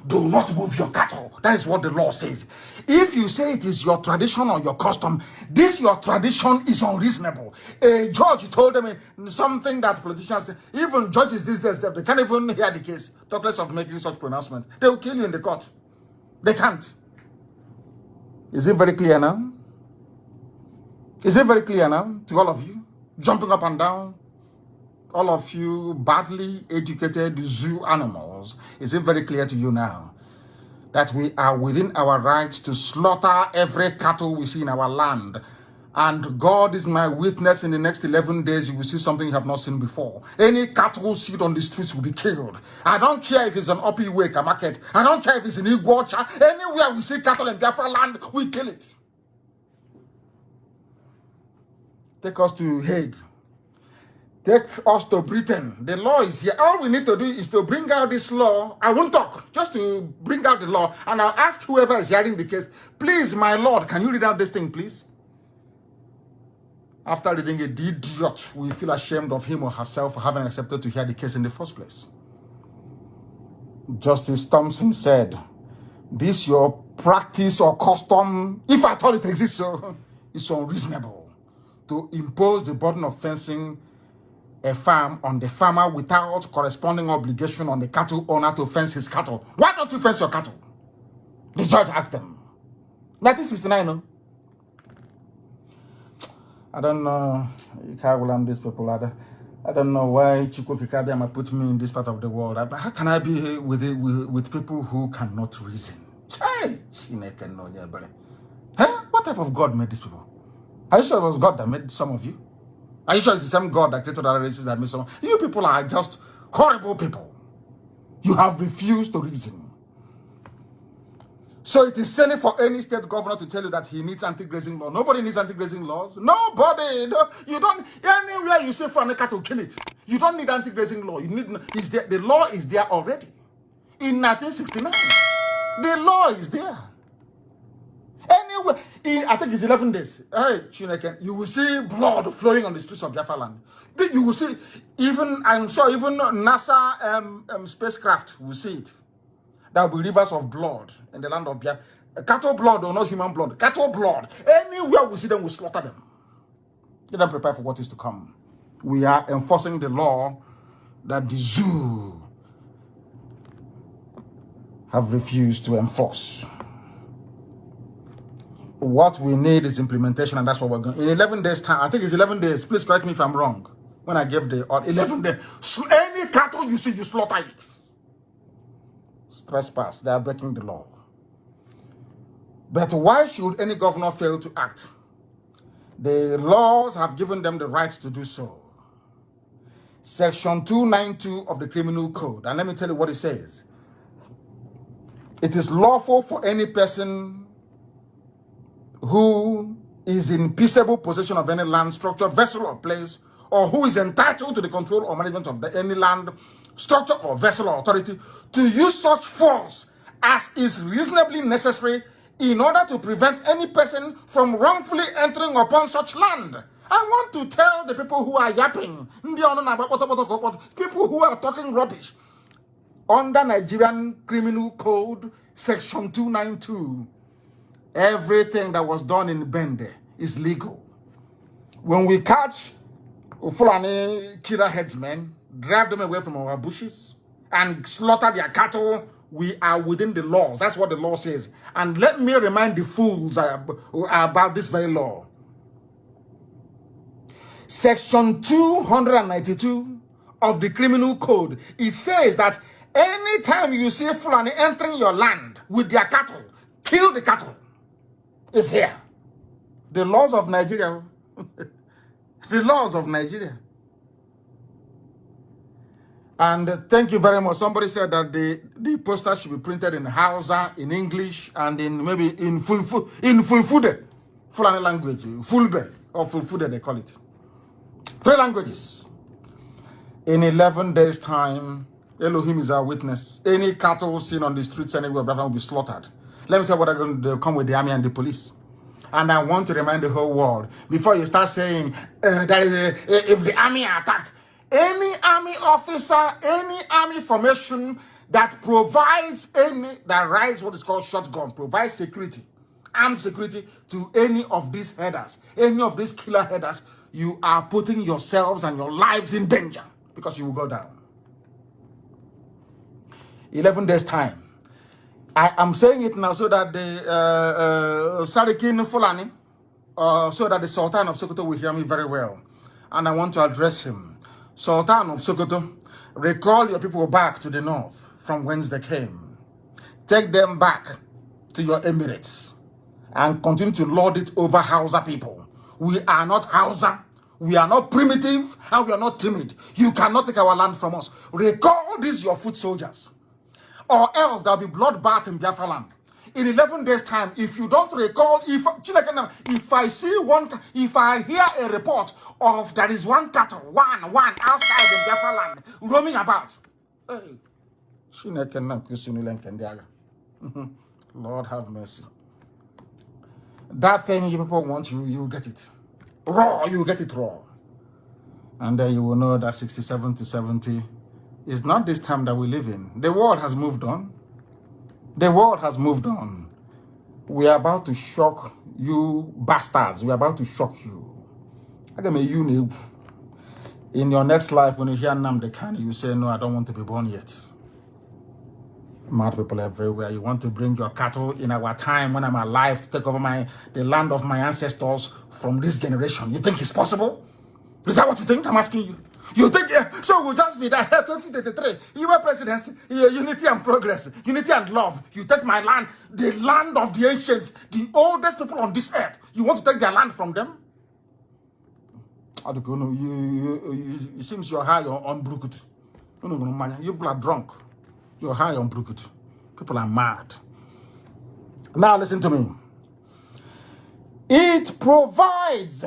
do not move your cattle. That is what the law says. If you say it is your tradition or your custom, this your tradition is unreasonable. A judge told them something that politicians, even judges these days, they can't even hear the case, talk less of making such pronouncement. They will kill you in the court. They can't. Is it very clear now? Is it very clear now to all of you? Jumping up and down? All of you badly educated zoo animals, is it very clear to you now that we are within our rights to slaughter every cattle we see in our land? And God is my witness, in the next 11 days, you will see something you have not seen before. Any cattle seed on the streets will be killed. I don't care if it's an Opi Wake market. I don't care if it's in Iguacha. Anywhere we see cattle in Biafra land, we kill it. Take us to Hague. Take us to Britain. The law is here. All we need to do is to bring out this law. I won't talk, just to bring out the law. And I'll ask whoever is hearing the case, please, my Lord, can you read out this thing, please? After reading it, the idiot will feel ashamed of him or herself for having accepted to hear the case in the first place. Justice Thompson said, this your practice or custom, if I thought it exists, so it's unreasonable to impose the burden of fencing a farm on the farmer without corresponding obligation on the cattle owner to fence his cattle. Why don't you fence your cattle? The judge asked them. 1969, no? I don't know. You can't blame these people. I don't know why chukwu abiama put me in this part of the world. How can I be with people who cannot reason? Hey, what type of God made these people? Are you sure it was God that made some of you? Are you sure it's the same God that created other races that made some? You people are just horrible people. You have refused to reason. So it is silly for any state governor to tell you that he needs anti-grazing law. Nobody needs anti-grazing laws. Nobody. No, you don't. Anywhere you say for an cattle, kill it. You don't need anti-grazing law. You need. Is there, the law is there already. In 1969, the law is there. Anyway, I think it's 11 days. Hey, Chineke, you will see blood flowing on the streets of Biafra land. You will see, even, I'm sure, even NASA spacecraft will see it. There will be rivers of blood in the land of Biafra. Cattle blood or not human blood. Cattle blood. Anywhere we see them, we slaughter them. Let them prepare for what is to come. We are enforcing the law that the zoo have refused to enforce. What we need is implementation, and that's what we're going. In 11 days' time, I think it's 11 days. Please correct me if I'm wrong. When I gave the 11 days, any cattle you see, you slaughter it. Trespass. They are breaking the law. But why should any governor fail to act? The laws have given them the right to do so. Section 292 of the Criminal Code, and let me tell you what it says. It is lawful for any person who is in peaceable possession of any land, structure, vessel, or place, or who is entitled to the control or management of any land, structure, or vessel, or authority, to use such force as is reasonably necessary in order to prevent any person from wrongfully entering upon such land. I want to tell the people who are yapping, people who are talking rubbish, under Nigerian Criminal Code, Section 292, everything that was done in Bende is legal. When we catch Fulani killer herdsmen, drive them away from our bushes, and slaughter their cattle, we are within the laws. That's what the law says. And let me remind the fools about this very law. Section 292 of the Criminal Code, it says that anytime you see Fulani entering your land with their cattle, kill the cattle. It's here. The laws of Nigeria. The laws of Nigeria. And thank you very much. Somebody said that the poster should be printed in Hausa, in English, and in maybe in Fulfude, Fulani language, Fulbe or Fulfude they call it. 3 languages. In 11 days' time, Elohim is our witness. Any cattle seen on the streets anywhere, brother, will be slaughtered. Let me tell you what they're going to come with the army and the police. And I want to remind the whole world, before you start saying that if the army are attacked, any army officer, any army formation that provides that rides what is called shotgun, provides security, armed security to any of these headers, any of these killer headers, you are putting yourselves and your lives in danger because you will go down. 11 days time. I am saying it now so that the Sarikin Fulani, so that the Sultan of Sokoto will hear me very well. And I want to address him. Sultan of Sokoto, recall your people back to the north from whence they came. Take them back to your emirates and continue to lord it over Hausa people. We are not Hausa. We are not primitive and we are not timid. You cannot take our land from us. Recall these your foot soldiers. Or else there will be bloodbath in Biafra land. In 11 days' time, if you don't recall, if I hear a report of there is one cattle, one outside in Biafra land, roaming about. Hey, Lord have mercy. That thing you people want, you get it. Raw, you get it raw. And then you will know that 67 to 70 is not this time that we live in. The world has moved on. The world has moved on. We are about to shock you bastards. We are about to shock you. In your next life, when you hear Nnamdi Kanu, you say, no, I don't want to be born yet. Mad people everywhere. You want to bring your cattle in our time when I'm alive to take over the land of my ancestors from this generation. You think it's possible? Is that what you think? I'm asking you. You think so? We'll just be that 2023. You were presidency, unity and progress, unity and love. You take my land, the land of the ancients, the oldest people on this earth. You want to take their land from them? It seems you're high on Brukut. You people are drunk. You're high on Brukut. People are mad. Now listen to me. It provides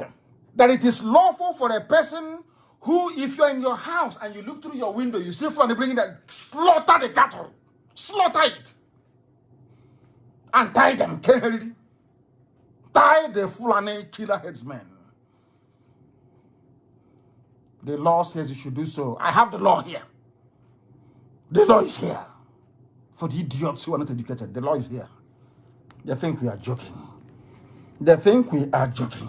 that it is lawful for a person who, if you're in your house and you look through your window, you see from the bringing that, slaughter the cattle. Slaughter it. And tie them. Tie the Fulani killer headsmen. The law says you should do so. I have the law here. The law is here. For the idiots who are not educated, the law is here. They think we are joking. They think we are joking.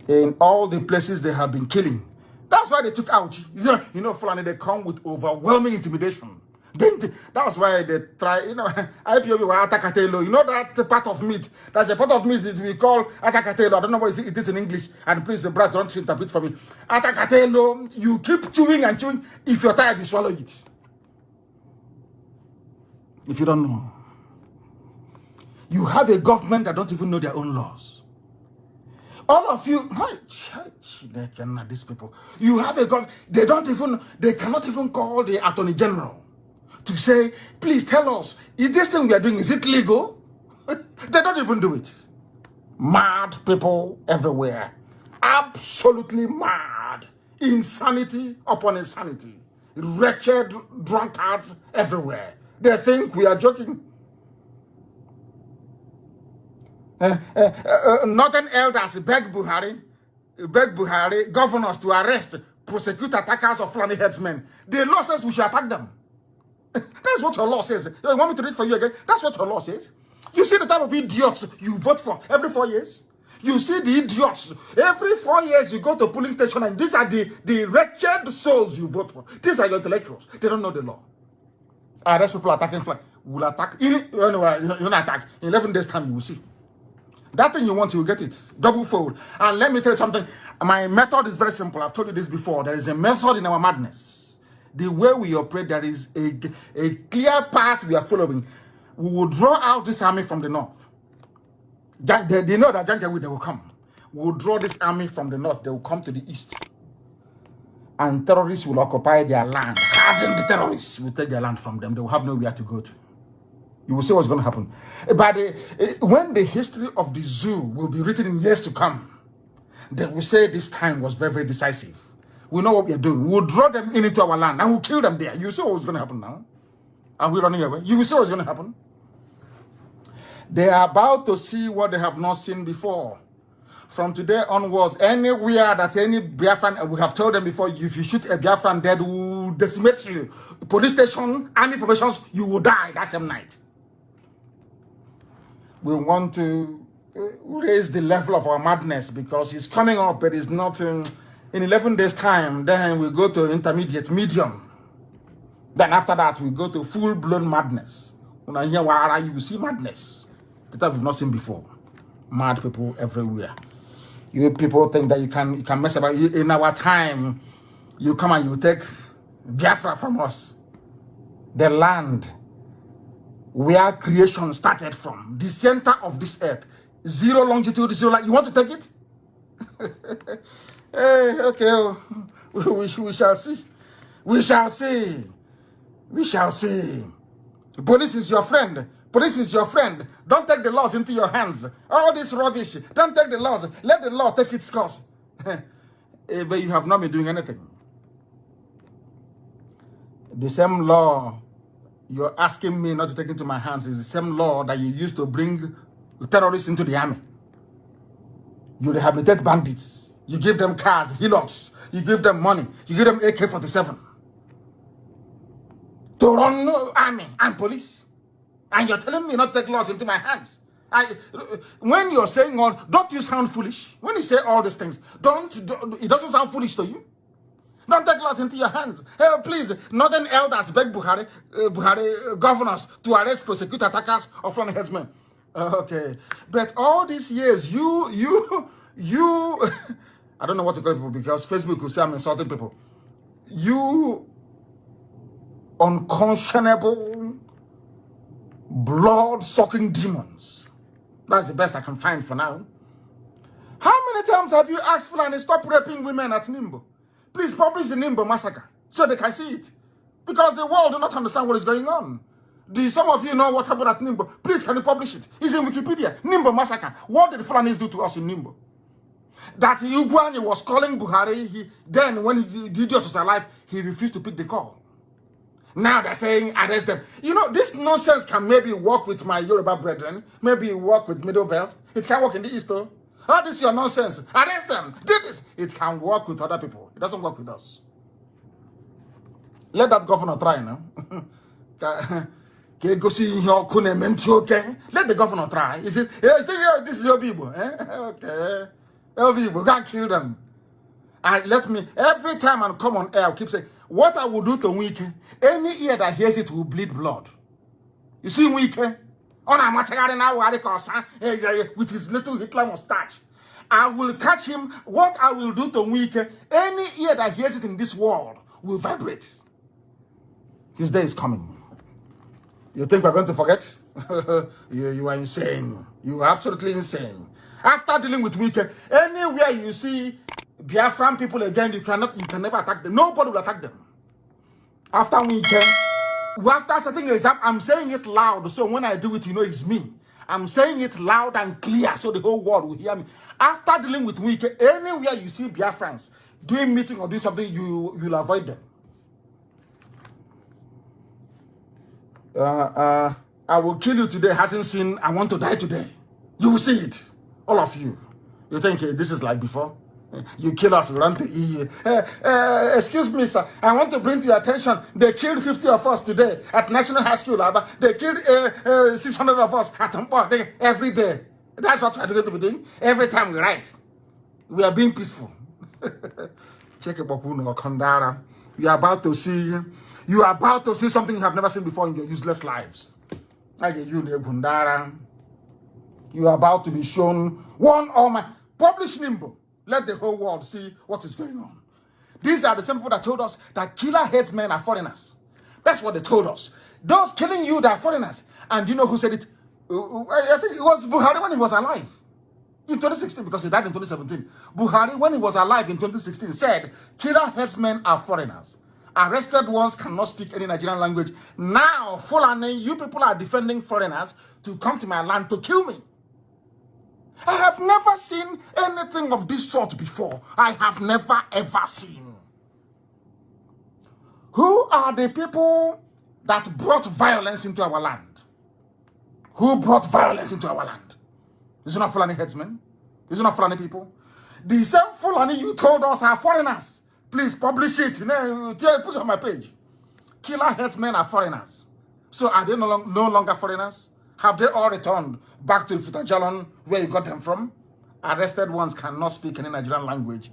In all the places they have been killing. That's why they took out. You know, Fulani, they come with overwhelming intimidation. That's why they try, IPOB were atakatelo. You know that part of meat? That's a part of meat that we call atakatelo. I don't know what it is in English. And please, Brad, don't interpret for me. Atakatelo, you keep chewing and chewing. If you're tired, you swallow it. If you don't know. You have a government that don't even know their own laws. All of you, these people, you have a government, they cannot even call the Attorney General to say, please tell us, is this thing we are doing, is it legal? They don't even do it. Mad people everywhere. Absolutely mad. Insanity upon insanity. Wretched drunkards everywhere. They think we are joking. Northern elders beg Buhari, governors to arrest, prosecute attackers of Fulani headsmen. The law says we should attack them. That's what your law says. You want me to read for you again? That's what your law says. You see the type of idiots you vote for every 4 years? You see the idiots. Every 4 years you go to a polling station and these are the wretched souls you vote for. These are your intellectuals. They don't know the law. Arrest people attacking flag. We'll attack. Anyway, you're not attack. In 11 days time you will see. That thing you want, you will get it. Double fold. And let me tell you something. My method is very simple. I've told you this before. There is a method in our madness. The way we operate, there is a clear path we are following. We will draw out this army from the north. They know that Janjaweed, they will come. We will draw this army from the north. They will come to the east. And terrorists will occupy their land. Hardened terrorists will take their land from them. They will have nowhere to go to. You will see what's going to happen. But when the history of the zoo will be written in years to come, they will say this time was very, very decisive. We know what we are doing. We'll draw them into our land and we'll kill them there. You see what's going to happen now? Are we running away? You will see what's going to happen. They are about to see what they have not seen before. From today onwards, anywhere that any Biafran, we have told them before, if you shoot a Biafran dead, we will decimate you. Police station, army formations, you will die that same night. We want to raise the level of our madness because it's coming up, but it's not in 11 days' time. Then we go to intermediate, medium. Then after that, we go to full-blown madness. When I hear Wara, you see madness that we've not seen before. Mad people everywhere. You people think that you can mess about. In our time, you come and you take Biafra from us. The land where creation started from, the center of this earth, zero longitude, zero light. You want to take it? Hey, okay, we shall see. We shall see. We shall see. Police is your friend. Police is your friend. Don't take the laws into your hands. All this rubbish. Don't take the laws. Let the law take its course. But you have not been doing anything. The same law you're asking me not to take into my hands is the same law that you used to bring terrorists into the army. You rehabilitate bandits. You give them cars, hillocks. You give them money. You give them AK-47. To run army and police. And you're telling me not to take laws into my hands. When you're saying all, don't you sound foolish? When you say all these things, it doesn't sound foolish to you? Don't take laws into your hands. Hey, please, northern elders beg Buhari governors to arrest, prosecute attackers of Fulani herdsmen. Okay. But all these years, you, I don't know what to call people because Facebook will say I'm insulting people. You unconscionable, blood-sucking demons. That's the best I can find for now. How many times have you asked Fulani stop raping women at Nimbo? Please publish the Nimbo massacre so they can see it. Because the world do not understand what is going on. Do some of you know what happened at Nimbo? Please, can you publish it? It's in Wikipedia. Nimbo massacre. What did the Fulanis do to us in Nimbo? That Ugwani was calling Buhari. Then when the idiot was alive, he refused to pick the call. Now they're saying arrest them. You know, this nonsense can maybe work with my Yoruba brethren. Maybe work with Middle Belt. It can work in the East though. Oh, this is your nonsense. Arrest them. Do this. It can work with other people. It doesn't work with us. Let that governor try now. Let the governor try. Is it? This is your people. Okay. Your people. Go and kill them. And let me, every time I come on air, I'll keep saying, what I will do to Wike, any ear that hears it will bleed blood. You see Wike? With his little Hitler mustache. I will catch him. What I will do to Wike, any ear that hears it in this world will vibrate. His day is coming. You think we're going to forget? You are insane. You are absolutely insane. After dealing with Wike, anywhere you see Biafran people again, you can never attack them. Nobody will attack them. After Wike, after setting an example, I'm saying it loud, so when I do it, you know it's me. I'm saying it loud and clear, so the whole world will hear me. After dealing with Wike, anywhere you see Biafrans doing meeting or doing something, you'll avoid them. I will kill you today, hasn't seen, I want to die today. You will see it. All of you. You think this is like before? You kill us, we run to EU. Excuse me, sir. I want to bring to your attention, they killed 50 of us today at National High School. They killed 600 of us at Mpo every day. That's what we're going to be doing. Every time we write, we are being peaceful. Check it, Bokuno Kondara. You are about to see something you have never seen before in your useless lives. You are about to be shown one or my publish Nimbo. Let the whole world see what is going on. These are the same people that told us that killer herdsmen are foreigners. That's what they told us. Those killing you, they are foreigners. And you know who said it? I think it was Buhari when he was alive. In 2016, because he died in 2017. Buhari, when he was alive in 2016, said, killer herdsmen are foreigners. Arrested ones cannot speak any Nigerian language. Now, Fulani, you people are defending foreigners to come to my land to kill me. I have never seen anything of this sort before. I have never, ever seen. Who are the people that brought violence into our land? Who brought violence into our land? Is it not Fulani headsmen? Is it not Fulani people? The same Fulani you told us are foreigners. Please publish it. Put it on my page. Killer headsmen are foreigners. So are they no longer foreigners? Have they all returned back to Futajalon, where you got them from? Arrested ones cannot speak any Nigerian language.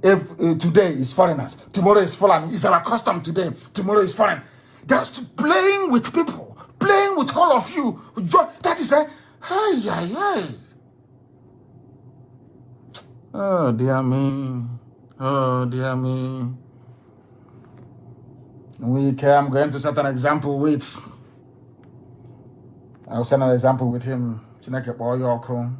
If today is foreigners, tomorrow is foreign. It's our custom today. Tomorrow is foreign. Just playing with people, playing with all of you. That is a hey. Oh dear me. Oh dear me. I'm going to set an example with. I'll send an example with him. Chineke Boyoko.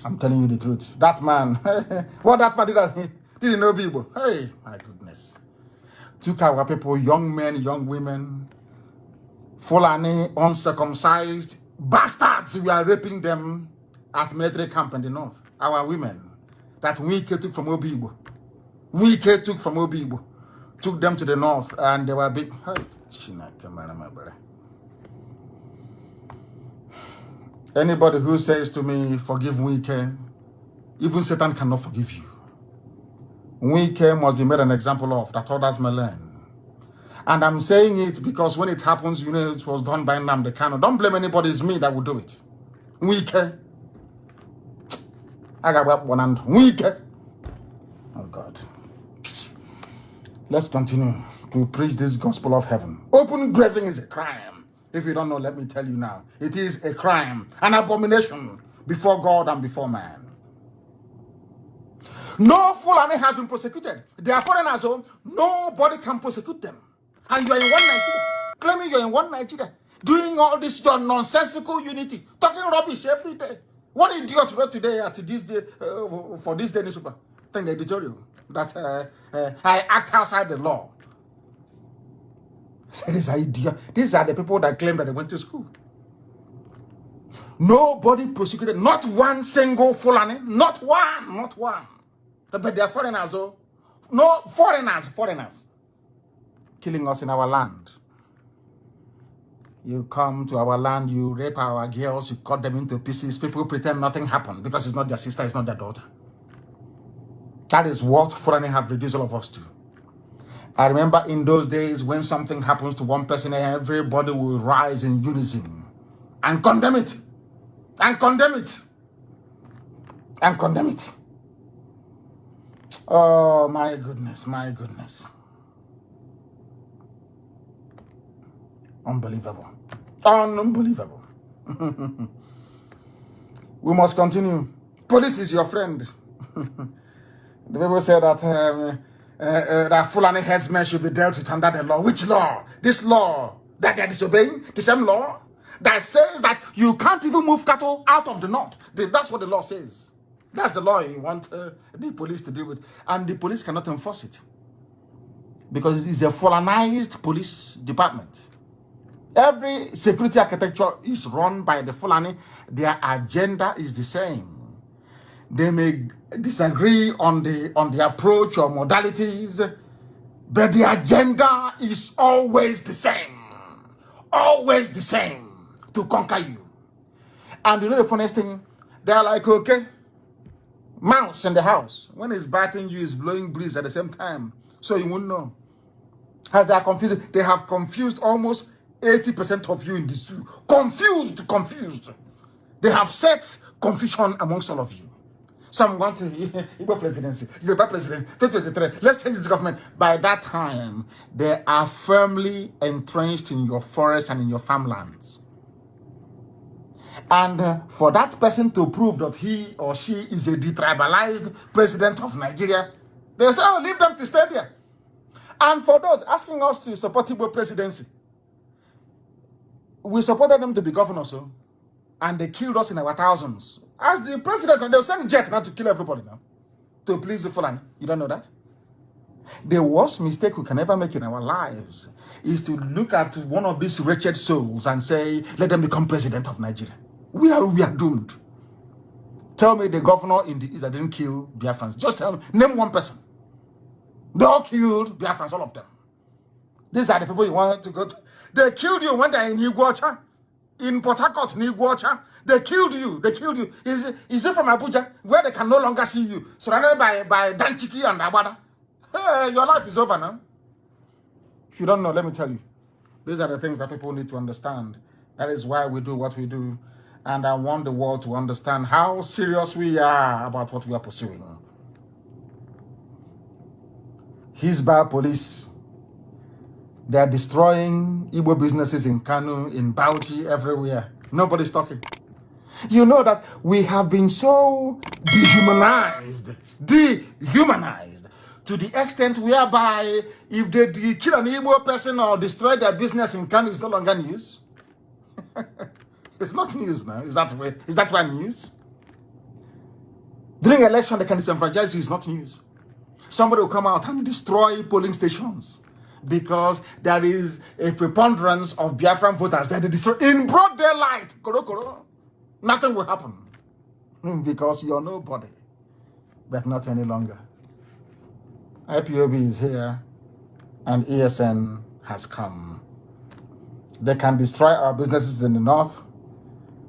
I'm telling you the truth. That man, what that man didn't know people. Hey, my goodness. Took our people, young men, young women, Fulani, uncircumcised bastards. We are raping them at military camp in the north. Our women that Wike took from Obibo. Took them to the north and they were big. Anybody who says to me, forgive Wike, even Satan cannot forgive you. Wike must be made an example of, that others may learn. And I'm saying it because when it happens, you know, it was done by Nnamdi Kanu. Don't blame anybody, it's me that will do it. Wike. I got one hand. Wike. Oh God. Let's continue to preach this gospel of heaven. Open grazing is a crime. If you don't know, let me tell you now. It is a crime, an abomination before God and before man. No Fulani has been prosecuted. They are foreigners, so nobody can prosecute them. And you are in one Nigeria. Claiming you are in one Nigeria. Doing all this your nonsensical unity, talking rubbish every day. What idiot wrote today at this day for this day newspaper? Think the editorial that I act outside the law. These are idiot. These are the people that claim that they went to school. Nobody prosecuted, not one single Fulani, not one. But they are foreigners, oh. No, foreigners. Killing us in our land. You come to our land, you rape our girls, you cut them into pieces. People pretend nothing happened because it's not their sister, it's not their daughter. That is what Fulani have reduced all of us to. I remember in those days when something happens to one person, everybody will rise in unison and condemn it. And condemn it. And condemn it. Oh, my goodness, my goodness. Unbelievable. Unbelievable. We must continue. Police is your friend. The people say that that Fulani herdsmen should be dealt with under the law. Which law? This law that they're disobeying? The same law that says that you can't even move cattle out of the north. That's what the law says. That's the law you want the police to deal with. And the police cannot enforce it. Because it's a Fulanized police department. Every security architecture is run by the Fulani. Their agenda is the same. They may disagree on the approach or modalities, but the agenda is always the same. Always the same. To conquer you. And you know the funniest thing? They're like, okay, mouse in the house. When it's biting you, it's blowing breeze at the same time. So you won't know. As they are confused, they have confused almost 80% of you in the zoo. Confused. They have set confusion amongst all of you. Some want to Igbo presidency, Yoruba president, 2023. Let's change this government. By that time, they are firmly entrenched in your forests and in your farmlands. And for that person to prove that he or she is a detribalized president of Nigeria, they say, oh, leave them to stay there. And for those asking us to support Igbo presidency, we supported them to be governors, so, and they killed us in our thousands. As the president, and they'll send jets now to kill everybody now, to please the Fulani. You don't know that? The worst mistake we can ever make in our lives is to look at one of these wretched souls and say, let them become president of Nigeria. We are doomed. Tell me the governor in the East that didn't kill Biafrans. Just tell me, name one person. They all killed Biafrans, all of them. These are the people you want to go to. They killed you when they're in Iguacha, in Port Harcourt, in Iguacha. They killed you. Is it from Abuja, where they can no longer see you, surrounded by Danchiki and Abada? Hey, your life is over now. If you don't know, let me tell you. These are the things that people need to understand. That is why we do what we do. And I want the world to understand how serious we are about what we are pursuing. Hisba police, they are destroying Igbo businesses in Kanu, in Bauchi, everywhere. Nobody's talking. You know that we have been so dehumanized to the extent whereby if they kill an Igbo person or destroy their business in Kanu, it's no longer news. It's not news now. Is that why news? During election, they can disenfranchise you. It's not news. Somebody will come out and destroy polling stations because there is a preponderance of Biafran voters that they destroy in broad daylight. Nothing will happen because you're nobody, but not any longer. IPOB is here and ESN has come. They can destroy our businesses in the north.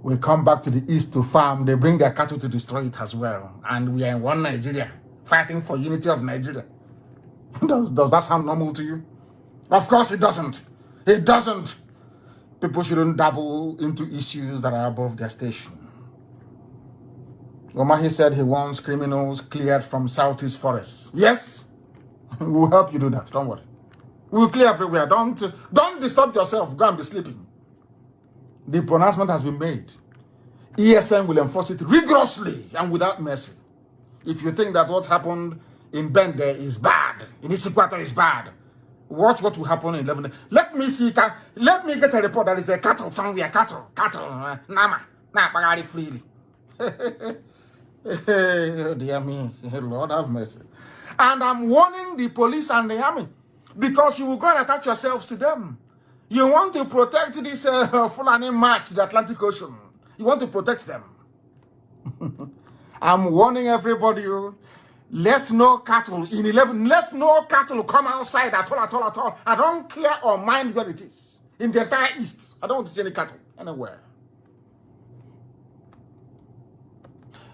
We come back to the east to farm. They bring their cattle to destroy it as well. And we are in one Nigeria, fighting for unity of Nigeria. Does that sound normal to you? Of course it doesn't. It doesn't. People shouldn't dabble into issues that are above their station. Omahi said he wants criminals cleared from Southeast forests. Yes, we'll help you do that. Don't worry. We'll clear everywhere. Don't disturb yourself. Go and be sleeping. The pronouncement has been made. ESN will enforce it rigorously and without mercy. If you think that what happened in Bende is bad, in Isikwato is bad, Watch what will happen in 11 days. Let me see, let me get a report that is a cattle somewhere, nama, bagari freely. Oh, dear me, Lord have mercy. And I'm warning the police and the army, because you will go and attach yourselves to them. You want to protect this Fulani march to the Atlantic Ocean. You want to protect them. I'm warning everybody, let no cattle in 11, let no cattle come outside at all. I don't care or mind where it is. In the entire East, I don't want to see any cattle anywhere.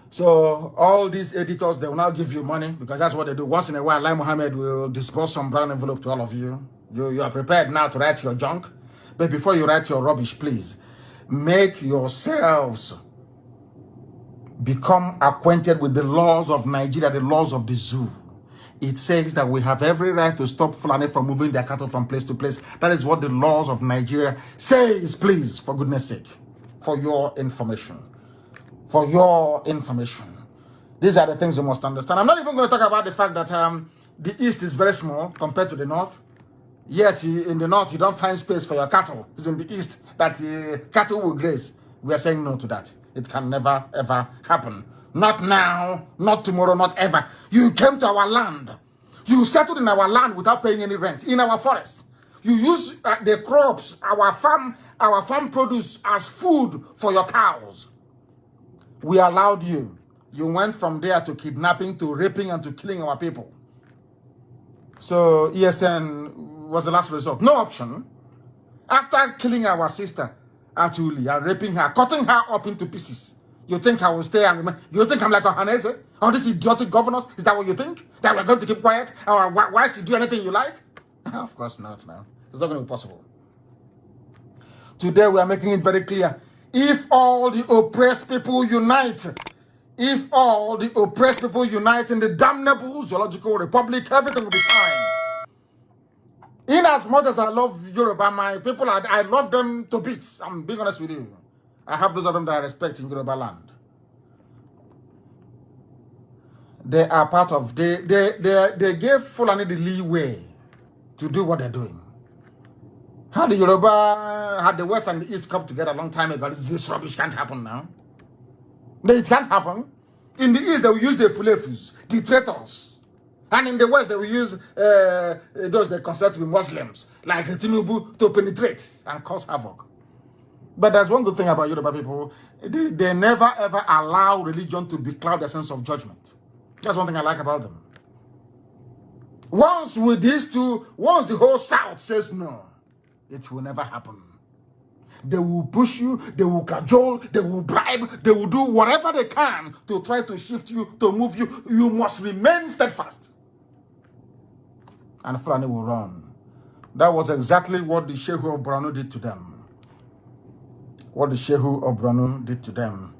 So all these editors, they will now give you money, because that's what they do. Once in a while, Lai Mohammed will disperse some brown envelope to all of you. You are prepared now to write your junk. But before you write your rubbish, please, make yourselves become acquainted with the laws of Nigeria, the laws of the zoo. It says that we have every right to stop Fulani from moving their cattle from place to place. That is what the laws of Nigeria says, please, for goodness sake, for your information. For your information. These are the things you must understand. I'm not even going to talk about the fact that the East is very small compared to the North. Yet in the North, you don't find space for your cattle. It's in the East that cattle will graze. We are saying no to that. It can never, ever happen. Not now, not tomorrow, not ever. You came to our land. You settled in our land without paying any rent, in our forest. You use the crops, our farm produce as food for your cows. We allowed you. You went from there to kidnapping, to raping, and to killing our people. So ESN was the last resort. No option. After killing our sister, Atuli, and raping her, cutting her up into pieces, you think I will stay and remember? You think I'm like a Hanese? All these idiotic governors? Is that what you think? That we're going to keep quiet? Or why should you do anything you like? Of course not now. It's not going to be possible. Today we are making it very clear. If all the oppressed people unite, if all the oppressed people unite in the damnable zoological republic, everything will be fine. In as much as I love Yoruba, my people, I love them to bits. I'm being honest with you. I have those of them that I respect in Yoruba land. They are part of, they gave Fulani the leeway to do what they're doing. Had the Yoruba, had the West and the East come together a long time ago, this rubbish can't happen now. It can't happen. In the East, they will use the Fulefus, the traitors. And in the West, they will use those they consider to be Muslims, like Tinubu, to penetrate and cause havoc. But there's one good thing about Yoruba people. They never, ever allow religion to becloud their sense of judgment. That's one thing I like about them. Once with these two, once the whole South says no, it will never happen. They will push you, they will cajole, they will bribe, they will do whatever they can to try to shift you, to move you. You must remain steadfast. And Fulani will run. That was exactly what the Shehu of Borno did to them. What the Shehu of Borno did to them.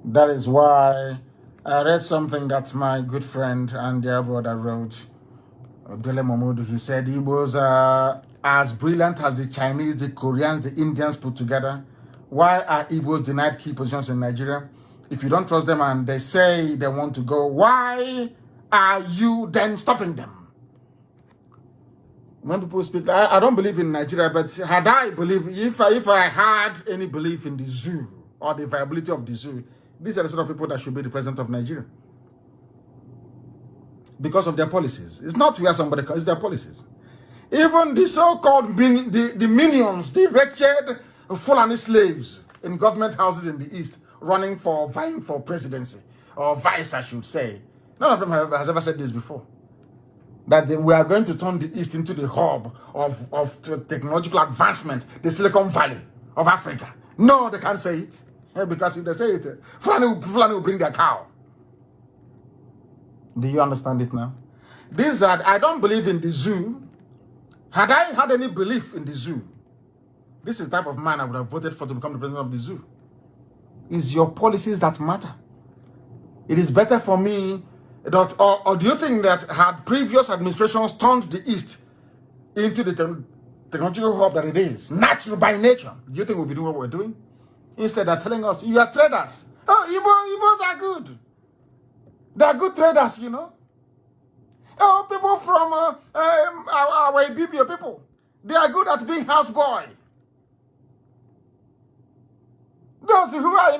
That is why I read something that my good friend and dear brother wrote, Dele Momodu. He said he was as brilliant as the Chinese, the Koreans, the Indians put together. Why are Igbos denied key positions in Nigeria? If you don't trust them and they say they want to go, why are you then stopping them? When people speak, I don't believe in Nigeria, but had I believe, if I had any belief in the zoo or the viability of the zoo, these are the sort of people that should be the president of Nigeria. Because of their policies. It's not where somebody comes, it's their policies. Even the so-called the minions, the wretched Fulani slaves in government houses in the East, vying for presidency, or vice, I should say. None of them has ever said this before. That we are going to turn the East into the hub of technological advancement, the Silicon Valley of Africa. No, they can't say it. Because if they say it, Fulani will bring their cow. Do you understand it now? I don't believe in the zoo. Had I had any belief in the zoo, this is the type of man I would have voted for to become the president of the zoo. It's your policies that matter. It is better for me that, or do you think that had previous administrations turned the East into the technological hub that it is, natural by nature, do you think we'll be doing what we're doing? Instead, they're telling us, you are traders. Oh, Igbos are good. They're good traders, you know. Oh, people from our Ibibio people. They are good at being houseboy. Those who are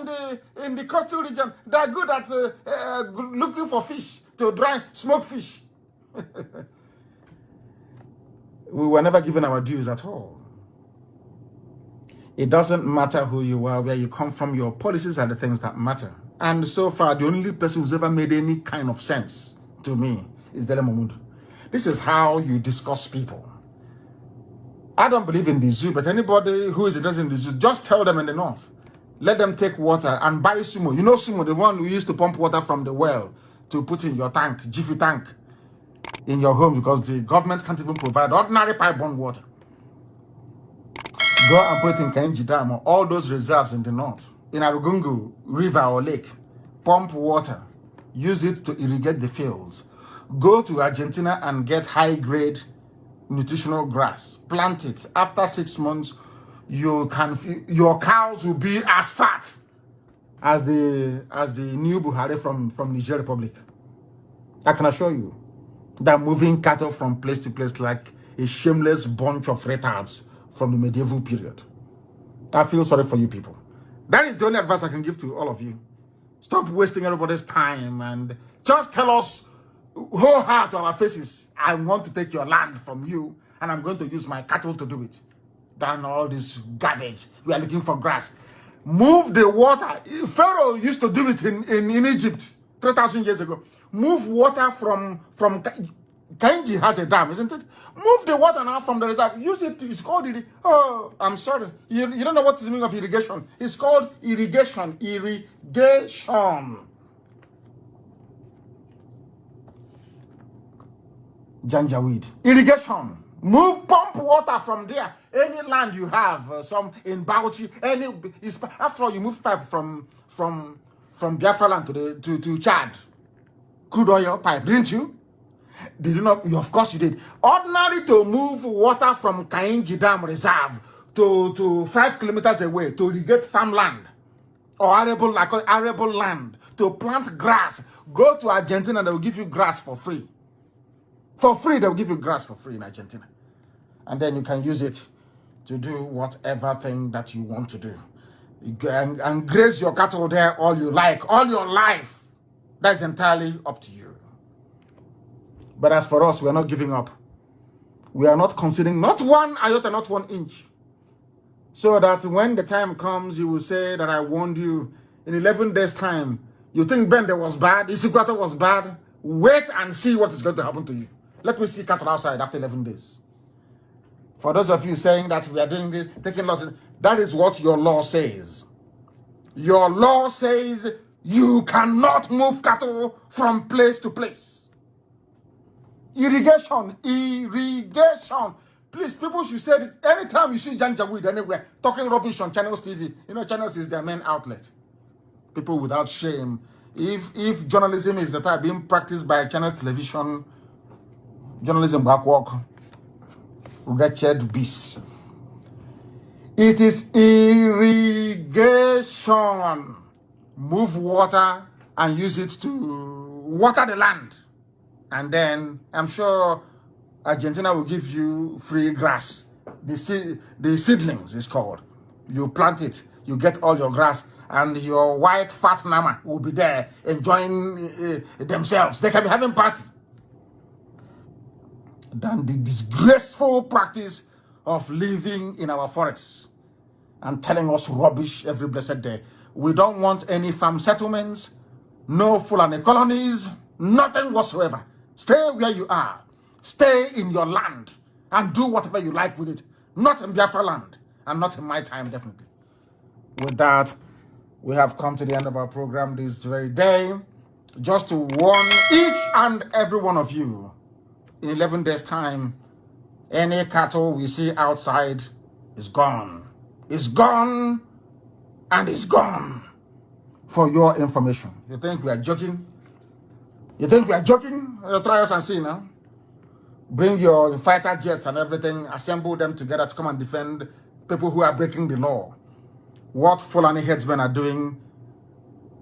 in the coastal region, they are good at looking for fish to dry, smoke fish. We were never given our dues at all. It doesn't matter who you are, where you come from, your policies are the things that matter. And so far, the only person who's ever made any kind of sense to me is Dele Momodu. This is how you discuss people. I don't believe in the zoo, but anybody who is interested in the zoo, just tell them in the north. Let them take water and buy sumo. You know sumo, the one who used to pump water from the well to put in your tank, jiffy tank, in your home, because the government can't even provide ordinary pipe-borne water. Go and put it in Kainji Dam or all those reserves in the north. In Arugungu river or lake, pump water, use it to irrigate the fields. Go to Argentina and get high-grade nutritional grass, plant it. After 6 months, your cows will be as fat as the new Buhari from Niger Republic. I can assure you, they're moving cattle from place to place like a shameless bunch of retards from the medieval period. I feel sorry for you people. That is the only advice I can give to all of you. Stop wasting everybody's time and just tell us whole heart to our faces, I want to take your land from you and I'm going to use my cattle to do it. Than all this garbage. We are looking for grass. Move the water. Pharaoh used to do it in Egypt 3,000 years ago. Move water from Kainji has a dam, isn't it? Move the water now from the reserve. Use it. It's called oh, I'm sorry. You don't know what's the meaning of irrigation. It's called irrigation. Irrigation. Janjaweed. Irrigation. Move, pump water from there. Any land you have, some in Bauchi, after all, you move pipe from Biafra land to Chad. Crude oil pipe, didn't you? Did you not? Of course you did. Ordinary to move water from Kainji Dam Reserve to 5 kilometers away to irrigate farmland or arable land to plant grass. Go to Argentina and they will give you grass for free. For free, they will give you grass for free in Argentina. And then you can use it to do whatever thing that you want to do. And graze your cattle there all you like, all your life. That's entirely up to you. But as for us, we are not giving up. We are not considering not 1 iota, not 1 inch. So that when the time comes, you will say that I warned you in 11 days' time. You think Bende was bad, Isiguata was bad. Wait and see what is going to happen to you. Let me see cattle outside after 11 days. For those of you saying that we are doing this, taking losses, that is what your law says. Your law says you cannot move cattle from place to place. Irrigation. Please, people should say this. Anytime you see Janjaweed anywhere, talking rubbish on Channels TV, you know, Channels is their main outlet. People without shame. If journalism is the type being practiced by Channels Television, journalism backwalk, wretched beasts. It is irrigation. Move water and use it to water the land. And then I'm sure Argentina will give you free grass. The seedlings is called. You plant it, you get all your grass, and your white fat mama will be there enjoying themselves. They can be having party. Than the disgraceful practice of living in our forests and telling us rubbish every blessed day. We don't want any farm settlements, no Fulani colonies, nothing whatsoever. Stay where you are. Stay in your land and do whatever you like with it. Not in Biafra land and not in my time, definitely. With that, we have come to the end of our program this very day. Just to warn each and every one of you, in 11 days' time, any cattle we see outside is gone. It's gone and it's gone. For your information. You think we are joking? You think we are joking? Try us and see now. Bring your fighter jets and everything, assemble them together to come and defend people who are breaking the law. What Fulani headsmen are doing